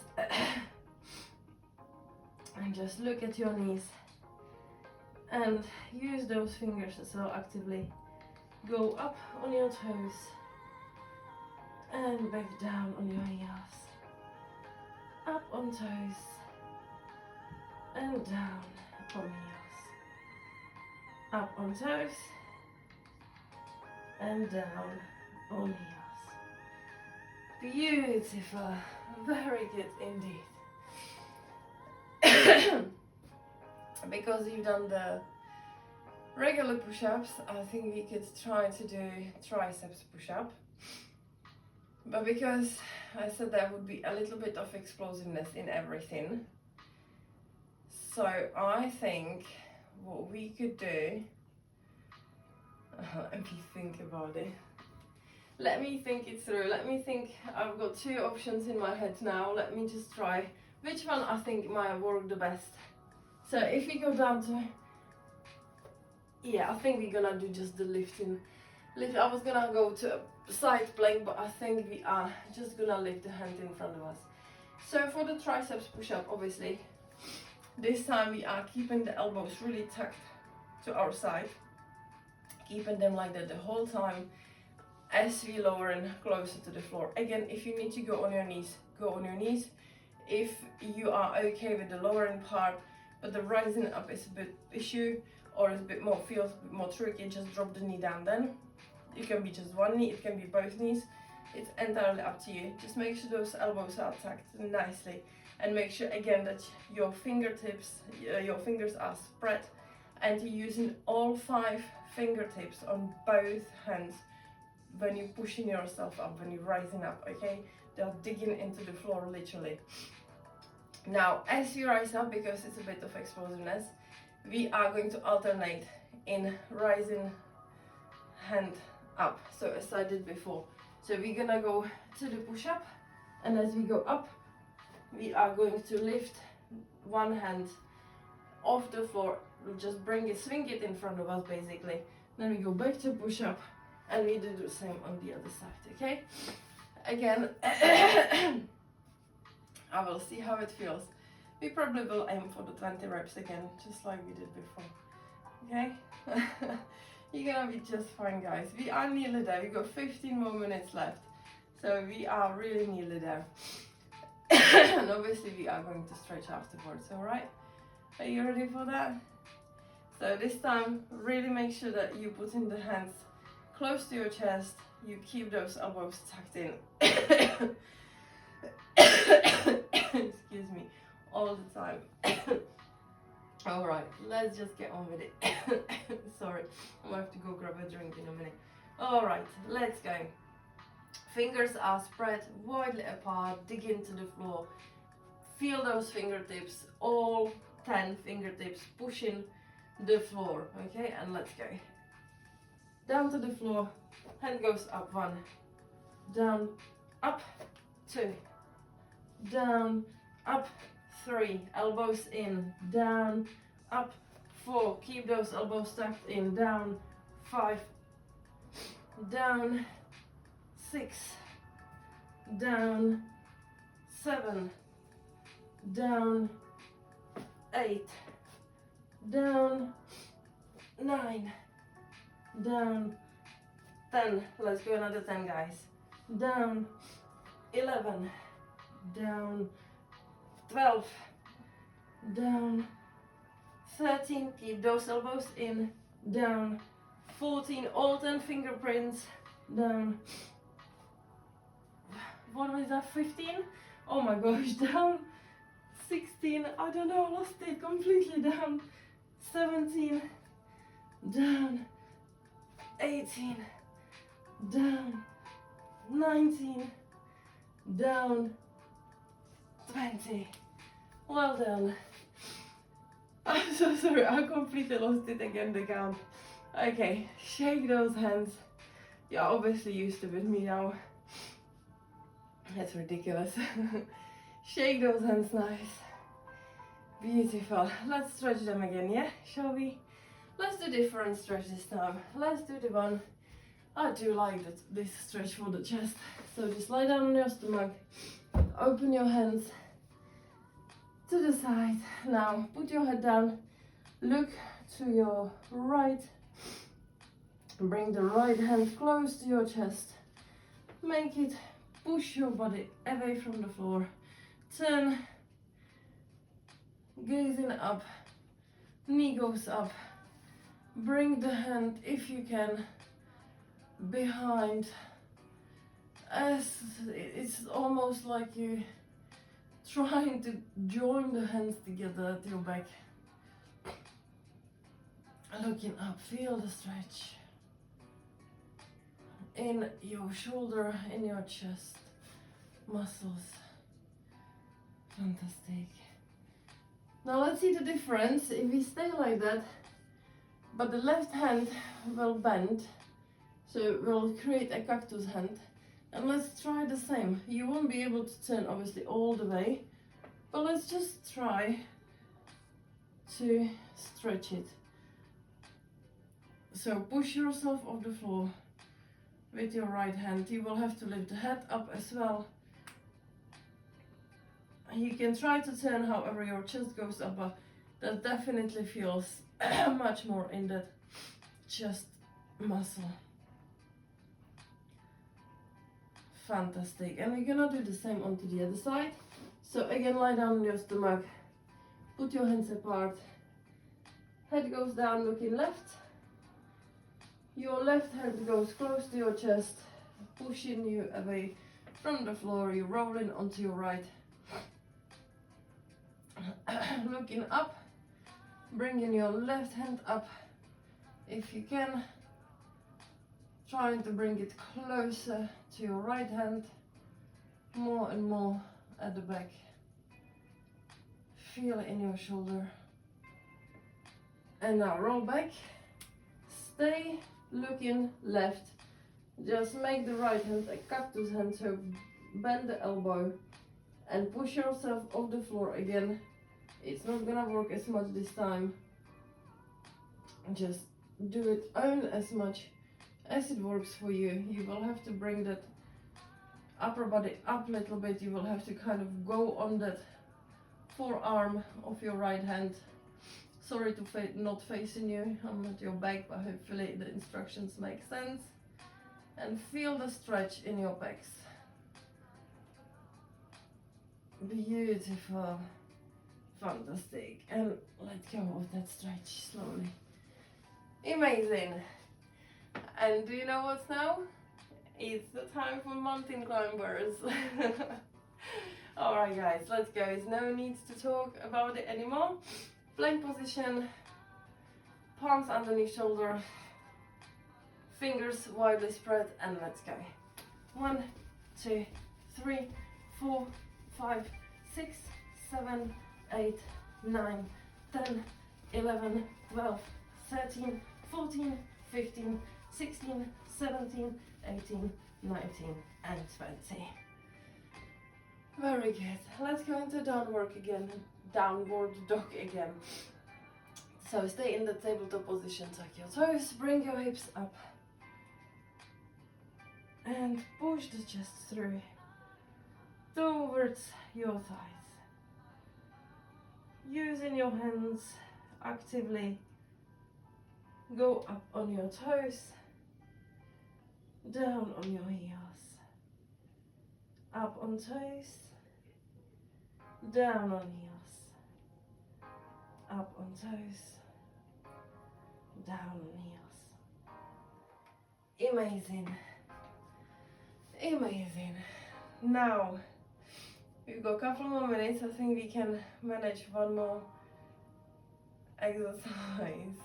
And just look at your knees. And use those fingers as well actively. Go up on your toes. And back down on your heels. Up on toes. And down on heels. Up on toes. And down on heels. Beautiful. Very good indeed. Because you've done the regular push-ups, I think we could try to do triceps push-up. But because I said there would be a little bit of explosiveness in everything, so I think what we could do, let me think about it. Let me think it through. Let me think. I've got 2 options in my head now. Let me just try which one I think might work the best. So if we go down to, yeah, I think we're gonna do just the lifting. I was gonna go to a side plank, but I think we are just gonna lift the hand in front of us. So for the triceps push-up, obviously, this time we are keeping the elbows really tucked to our side, keeping them like that the whole time as we lower in closer to the floor. Again, if you need to go on your knees, go on your knees. If you are okay with the lowering part, but the rising up is a bit issue, or it's a bit more, feels a bit more tricky, just drop the knee down then. It can be just one knee, it can be both knees. It's entirely up to you. Just make sure those elbows are tucked nicely. And make sure again that your fingertips, your fingers are spread, and you're using all 5 fingertips on both hands when you're pushing yourself up, when you're rising up, okay? They're digging into the floor literally. Now, as you rise up, because it's a bit of explosiveness, we are going to alternate in rising hand up, so as I did before. So we're gonna go to the push-up, and as we go up, we are going to lift one hand off the floor. We'll just bring it, swing it in front of us basically. Then we go back to push-up, and we do the same on the other side, okay? Again, I will see how it feels. We probably will aim for the 20 reps again, just like we did before, okay? You're gonna be just fine, guys. We are nearly there. We got 15 more minutes left, so we are really nearly there. And obviously we are going to stretch afterwards, alright? Are you ready for that? So this time, really make sure that you put in the hands close to your chest. You keep those elbows tucked in. Excuse me, all the time. All right, let's just get on with it. Sorry, I'm gonna have to go grab a drink in a minute. All right, let's go. Fingers are spread widely apart, dig into the floor. Feel those fingertips, all 10 fingertips pushing the floor, okay? And let's go. Down to the floor, hand goes up, 1, down, up, 2, down, up, 3, elbows in, down, up, 4, keep those elbows tucked in, down, 5, down, 6, down, 7, down, 8, down, 9, down, 10, let's go another 10 guys, down, 11, down, 12, down, 13, keep those elbows in, down, 14, all 10 fingerprints, down, what was that, 15? Oh my gosh, down, 16, I don't know, lost it completely, down, 17, down, 18, down, 19, down, 20. Well done. I'm so sorry, I completely lost it again, the count. Okay, shake those hands. You're obviously used to with me now. That's ridiculous. Shake those hands nice. Beautiful. Let's stretch them again, yeah? Shall we? Let's do different stretch this time. Let's do the one. I do like this stretch for the chest. So just lie down on your stomach. Open your hands to the side. Now put your head down. Look to your right. Bring the right hand close to your chest. Make it push your body away from the floor. Turn. Gazing up. Knee goes up. Bring the hand, if you can, behind. As it's almost like you trying to join the hands together at your back. Looking up, feel the stretch in your shoulder, in your chest muscles. Fantastic. Now let's see the difference if we stay like that, but the left hand will bend, so we'll create a cactus hand. And let's try the same. You won't be able to turn obviously all the way, but let's just try to stretch it. So push yourself off the floor with your right hand. You will have to lift the head up as well. You can try to turn however your chest goes up, but that definitely feels much more in that chest muscle. Fantastic. And we're gonna do the same onto the other side. So again, lie down on your stomach, put your hands apart, head goes down looking left, your left hand goes close to your chest, pushing you away from the floor. You're rolling onto your right. Looking up, bringing your left hand up if you can, trying to bring it closer to your right hand, more and more at the back. Feel it in your shoulder. And now roll back, stay looking left, just make the right hand a cactus hand, so bend the elbow and push yourself off the floor again. It's not gonna work as much this time. Just do it only as much as it works for you. You will have to bring that upper body up a little bit. You will have to kind of go on that forearm of your right hand. Sorry to not facing you, I'm at your back, but hopefully the instructions make sense. And feel the stretch in your pecs. Beautiful. Fantastic. And let go of that stretch slowly. Amazing. And do you know what's now? It's the time for mountain climbers. Alright guys, let's go. There's no need to talk about it anymore. Plank position, palms underneath shoulder, fingers widely spread, and let's go. 1, 2, 3, 4, 5, 6, 7, 8, 9, 10, 11, 12, 13, 14, 15, 16, 17, 18, 19, and 20. Very good. Let's go into downward dog again. So stay in the tabletop position, tuck your toes, bring your hips up, and push the chest through towards your thighs. Using your hands actively, go up on your toes, down on your heels, up on toes, down on heels, up on toes, down on heels. Amazing. Amazing. Now, we've got a couple more minutes. I think we can manage one more exercise.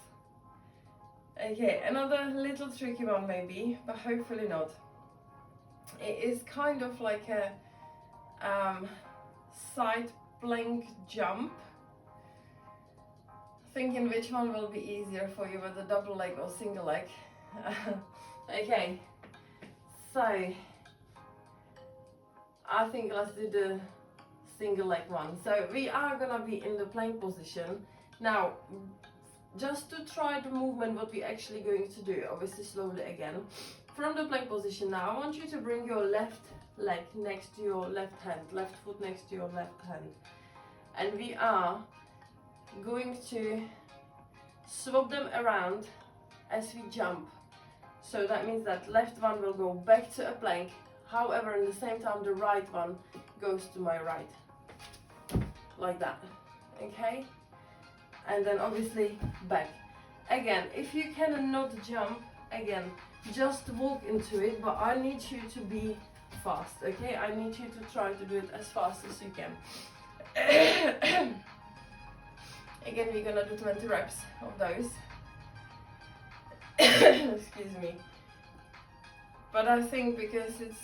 Okay, another little tricky one maybe, but hopefully not. It is kind of like a side plank jump. Thinking which one will be easier for you, whether double leg or single leg. Okay, so I think let's do the single leg one. So we are gonna be in the plank position. Now, just to try the movement, what we're actually going to do, obviously slowly again. From the plank position now, I want you to bring your left leg next to your left hand, left foot next to your left hand. And we are going to swap them around as we jump. So that means that left one will go back to a plank, however, in the same time the right one goes to my right. Like that, okay? And then obviously back. Again, if you cannot jump, again, just walk into it, but I need you to be fast, okay? I need you to try to do it as fast as you can. Again, we're gonna do 20 reps of those. Excuse me. But I think because it's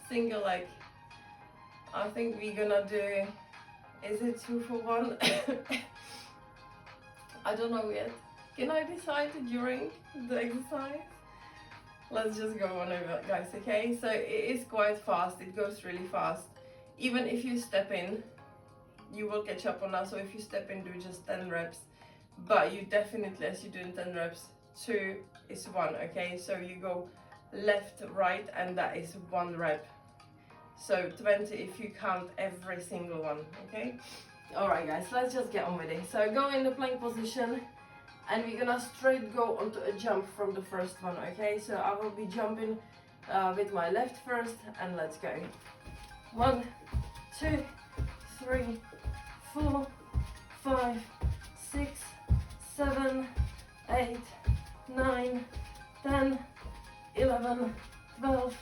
single leg, I think we're gonna do, is it 2 for 1? I don't know yet. Can I decide during the exercise? Let's just go on over, guys, okay? So it is quite fast, it goes really fast. Even if you step in, you will catch up on us. So if you step in, do just 10 reps. But you definitely, as you're doing 10 reps, 2 is 1, okay? So you go left, right, and that is 1 rep. So 20 if you count every single one, okay? Alright guys, let's just get on with it. So go in the plank position, and we're gonna straight go onto a jump from the first one, okay? So I will be jumping with my left first, and let's go. 1, 2, 3, 4, 5, 6, 7, 8, 9, 10, 11, 12,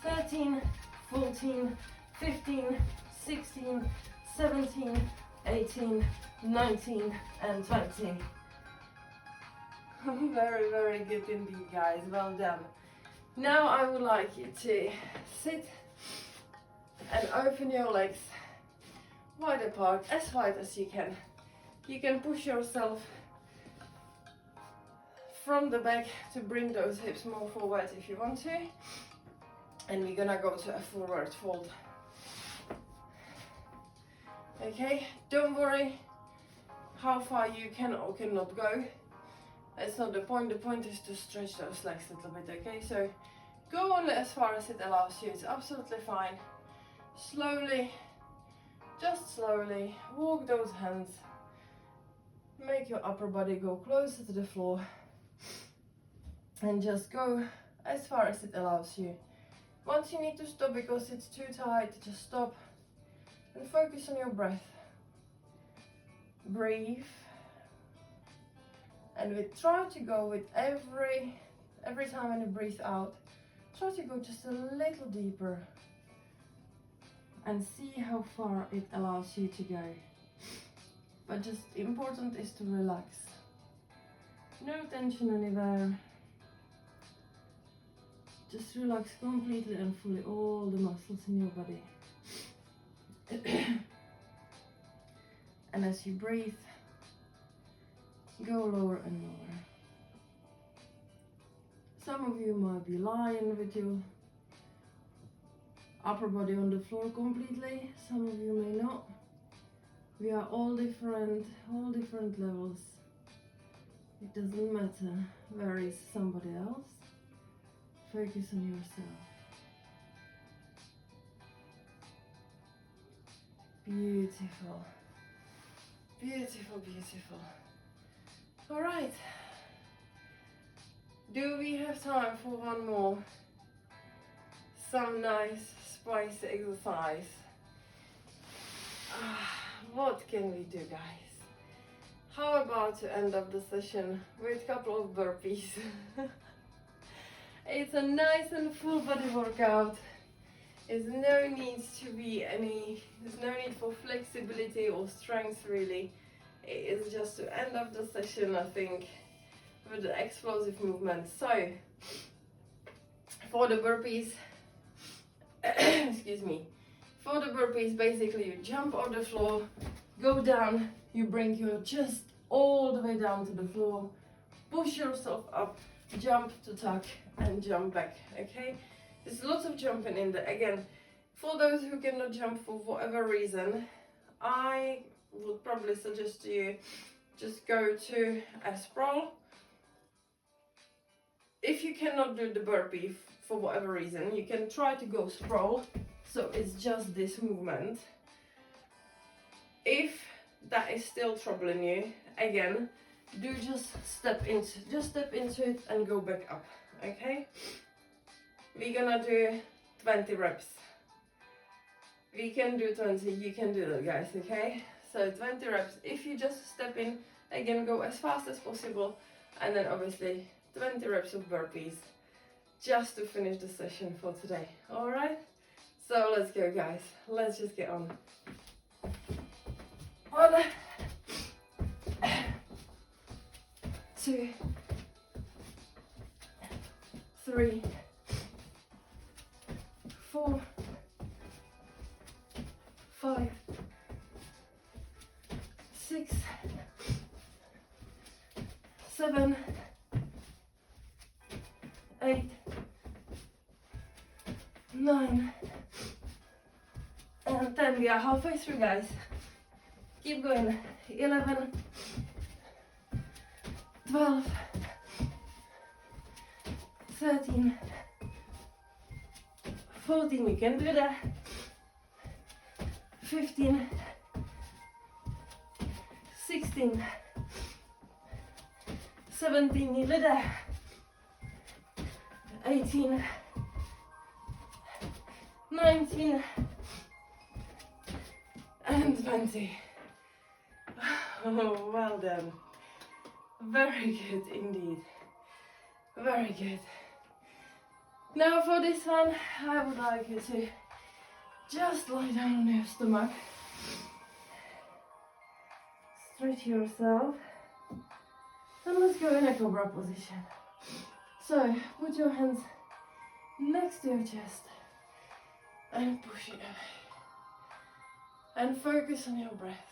13, 14, 15, 16, 17, 18, 19, and 20. Very, very good indeed, guys. Well done. Now I would like you to sit and open your legs wide apart, as wide as you can. You can push yourself from the back to bring those hips more forward if you want to. And we're gonna go to a forward fold. Okay, don't worry how far you can or cannot go. That's not the point. The point is to stretch those legs a little bit, okay? So go only as far as it allows you. It's absolutely fine. Slowly, just slowly, walk those hands. Make your upper body go closer to the floor. And just go as far as it allows you. Once you need to stop because it's too tight, just stop and focus on your breath. Breathe. And we try to go with every time when you breathe out, try to go just a little deeper and see how far it allows you to go. but just important is to relax. No tension anywhere. Just relax completely and fully all the muscles in your body. And as you breathe, go lower and lower. Some of you might be lying with your upper body on the floor completely. Some of you may not. We are all different levels. It doesn't matter where is somebody else. Focus on yourself. Beautiful. Beautiful, beautiful. All right. Do we have time for one more? Some nice spicy exercise. What can we do, guys? How about to end up the session with a couple of burpees? It's a nice and full body workout. There's no need for flexibility or strength really. It is just to end up the session, I think, with the explosive movements. So, for the burpees, excuse me, for the burpees, basically you jump on the floor, go down, you bring your chest all the way down to the floor, push yourself up, jump to tuck and jump back, okay? There's lots of jumping in there. Again, for those who cannot jump for whatever reason, I would probably suggest you just go to a sprawl. If you cannot do the burpee for whatever reason, you can try to go sprawl, so it's just this movement. If that is still troubling you, again, do just step into it and go back up, okay? We're gonna do 20 reps. We can do 20, you can do that, guys, okay? So 20 reps. If you just step in, again, go as fast as possible, and then obviously 20 reps of burpees just to finish the session for today. All right, so let's go, guys. Let's just get on. 1, 2, 3, 4, 5, 6, 7, 8, 9, and 10. We are halfway through, guys. Keep going. 11, 12, 13, 14. You can do that. 15, 16, 17. You do that. 18, 19, and 20. Oh, well done. Very good indeed. Very good. Now for this one, I would like you to just lie down on your stomach. Stretch yourself. And let's go in a cobra position. So, put your hands next to your chest and push it away. And focus on your breath.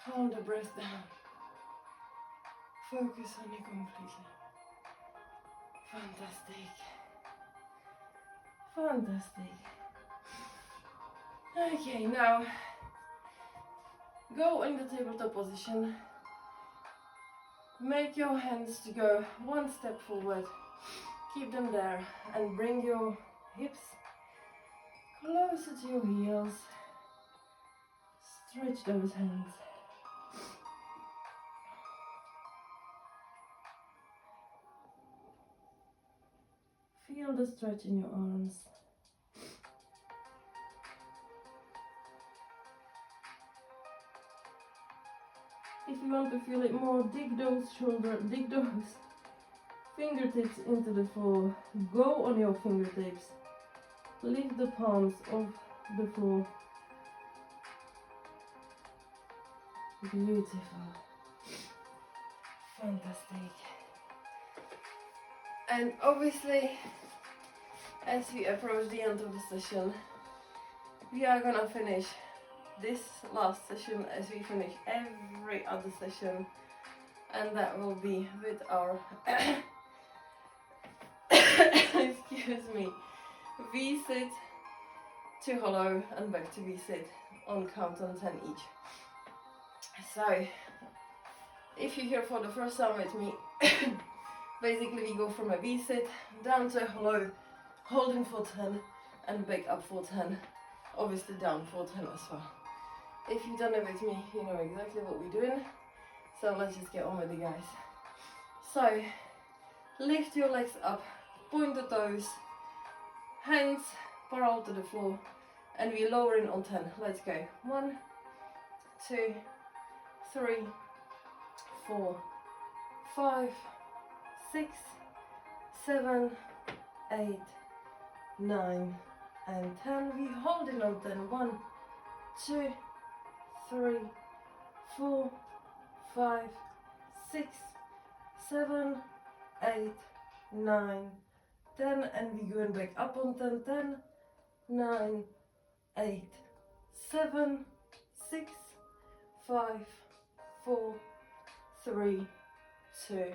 Calm the breath down. Focus on it completely. Fantastic. Fantastic. Okay, now go in the tabletop position. Make your hands to go one step forward. Keep them there and bring your hips closer to your heels. Stretch those hands. Feel the stretch in your arms. to feel it more, dig those fingertips into the floor. Go on your fingertips. Lift the palms off the floor. Beautiful. Fantastic. And obviously, as we approach the end of the session, we are gonna finish this last session as we finish every other session, and that will be with our excuse me, V-sit to hollow and back to V-sit on count on 10 each. So if you're here for the first time with me, basically we go from a V-sit down to a hollow, holding for 10 and back up for 10, obviously down for 10 as well. If you've done it with me, you know exactly what we're doing. So let's just get on with it, guys. So lift your legs up, point the toes, hands parallel to the floor, and we're lowering on 10. Let's go. 1, 2, 3, 4, 5, 6, 7, 8, 9, and 10. We're holding on 10. 1, 2, 3, 4, 5, 6, 7, 8, 9, 10, and we're going back up on 10. 10, 9, 8, 7, 6, 5, 4, 3, 2,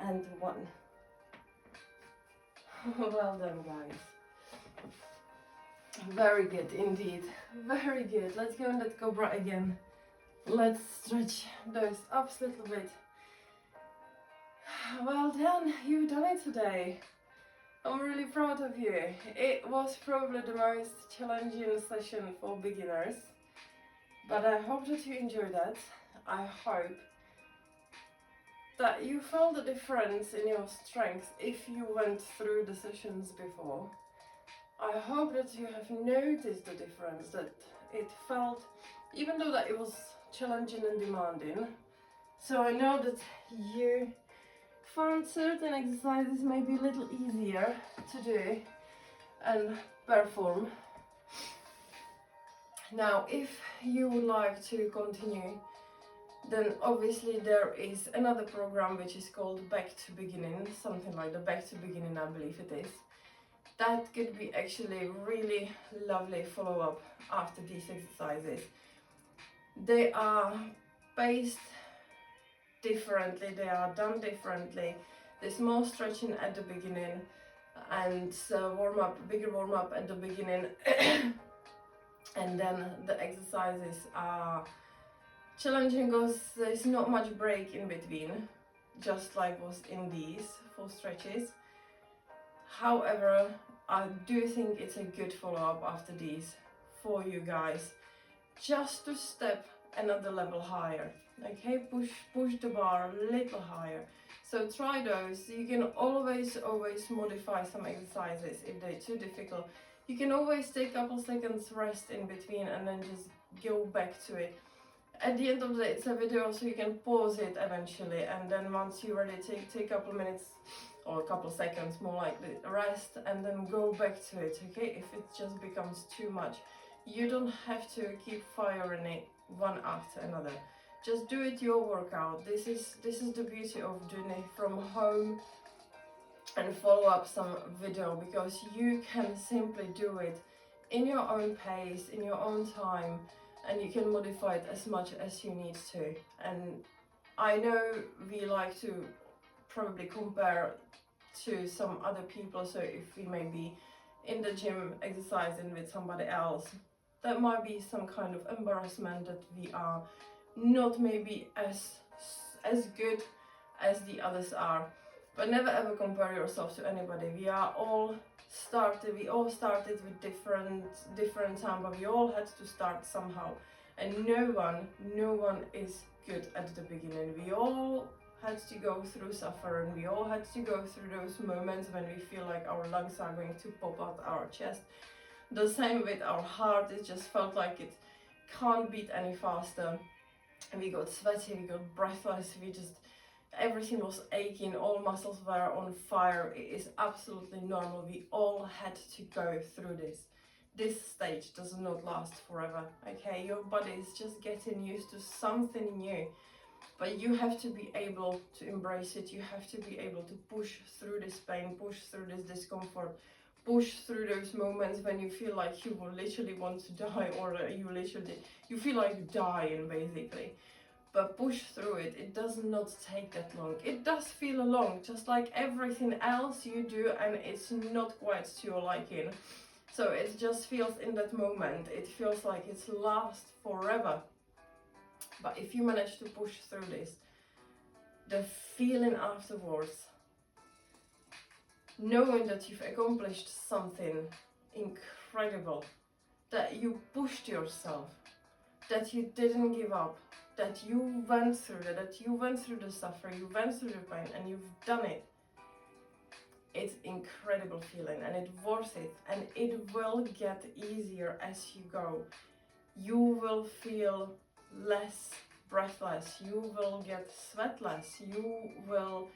and 1. Well done, guys. Very good indeed. Very good. Let's go in that cobra again. Let's stretch those ups a little bit. Well done. You've done it today. I'm really proud of you. It was probably the most challenging session for beginners, but I hope that you enjoyed that. I hope that you felt the difference in your strength if you went through the sessions before. I hope that you have noticed the difference, that it felt, even though that it was challenging and demanding. So I know that you found certain exercises maybe a little easier to do and perform. Now, if you would like to continue, then obviously there is another program which is called Back to Beginning, something like the Back to Beginning, I believe it is. That could be actually really lovely follow-up after these exercises. They are based differently, they are done differently. There's more stretching at the beginning and bigger warm-up at the beginning and then the exercises are challenging because there's not much break in between, just like was in these 4 stretches. However, I do think it's a good follow-up after these for you guys, just to step another level higher. Okay, push the bar a little higher. So try those. You can always modify some exercises if they're too difficult. You can always take a couple seconds rest in between and then just go back to it. At the end of the day, it's a video, so you can pause it eventually, and then once you're ready, take a couple minutes or a couple seconds, more likely, rest, and then go back to it. Okay, if it just becomes too much, you don't have to keep firing it one after another. Just do it your workout. This is the beauty of doing it from home and follow up some video, because you can simply do it in your own pace, in your own time, and you can modify it as much as you need to. And I know we like to probably compare to some other people, so if we may be in the gym exercising with somebody else, that might be some kind of embarrassment that we are not maybe as good as the others are. But never ever compare yourself to anybody. We all started with different time, but we all had to start somehow, and no one is good at the beginning. We all had to go through suffering. We all had to go through those moments when we feel like our lungs are going to pop out our chest. The same with our heart. It just felt like it can't beat any faster. we got sweaty, we got breathless, everything was aching, all muscles were on fire. It is absolutely normal. We all had to go through this. This stage does not last forever, okay? Your body is just getting used to something new, but you have to be able to embrace it. You have to be able to push through this pain, push through this discomfort, push through those moments when you feel like you will literally want to die, or you feel like dying basically. But push through it. It does not take that long. It does feel long, just like everything else you do, and it's not quite to your liking. So it just feels in that moment, it feels like it lasts forever. But if you manage to push through this, the feeling afterwards, knowing that you've accomplished something incredible, that you pushed yourself, that you didn't give up, that you went through that you went through the suffering, you went through the pain, and you've done it. It's incredible feeling, and it's worth it, and it will get easier as you go. You will feel less breathless, you will get sweatless, you will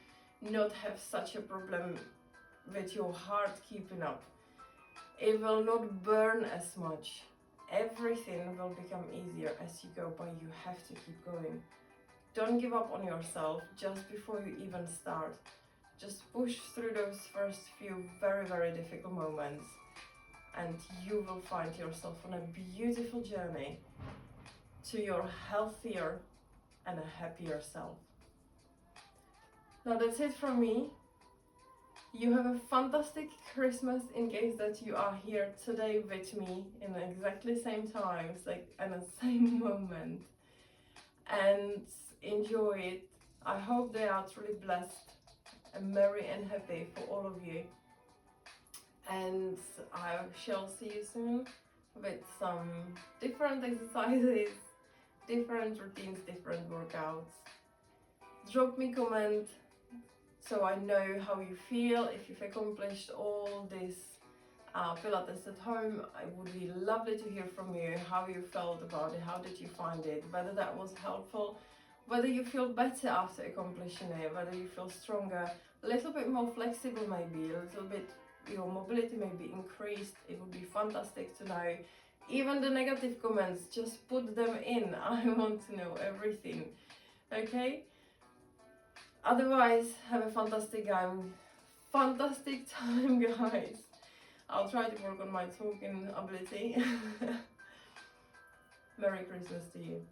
not have such a problem with your heart keeping up. It will not burn as much. Everything will become easier as you go, but you have to keep going. Don't give up on yourself just before you even start. Just push through those first few very, very difficult moments, and you will find yourself on a beautiful journey to your healthier and a happier self. Now that's it from me. You have a fantastic Christmas in case that you are here today with me in exactly the same time, and the same moment. And enjoy it. I hope they are truly blessed and merry and happy for all of you. And I shall see you soon with some different exercises, different routines, different workouts. Drop me a comment so I know how you feel. If you've accomplished all this Pilates at home, it would be lovely to hear from you, how you felt about it, how did you find it, whether that was helpful, whether you feel better after accomplishing it, whether you feel stronger, a little bit more flexible maybe, a little bit, your mobility may be increased. It would be fantastic to know. Even the negative comments, just put them in. I want to know everything, okay? Otherwise, have a fantastic time, guys. I'll try to work on my talking ability. Merry Christmas to you.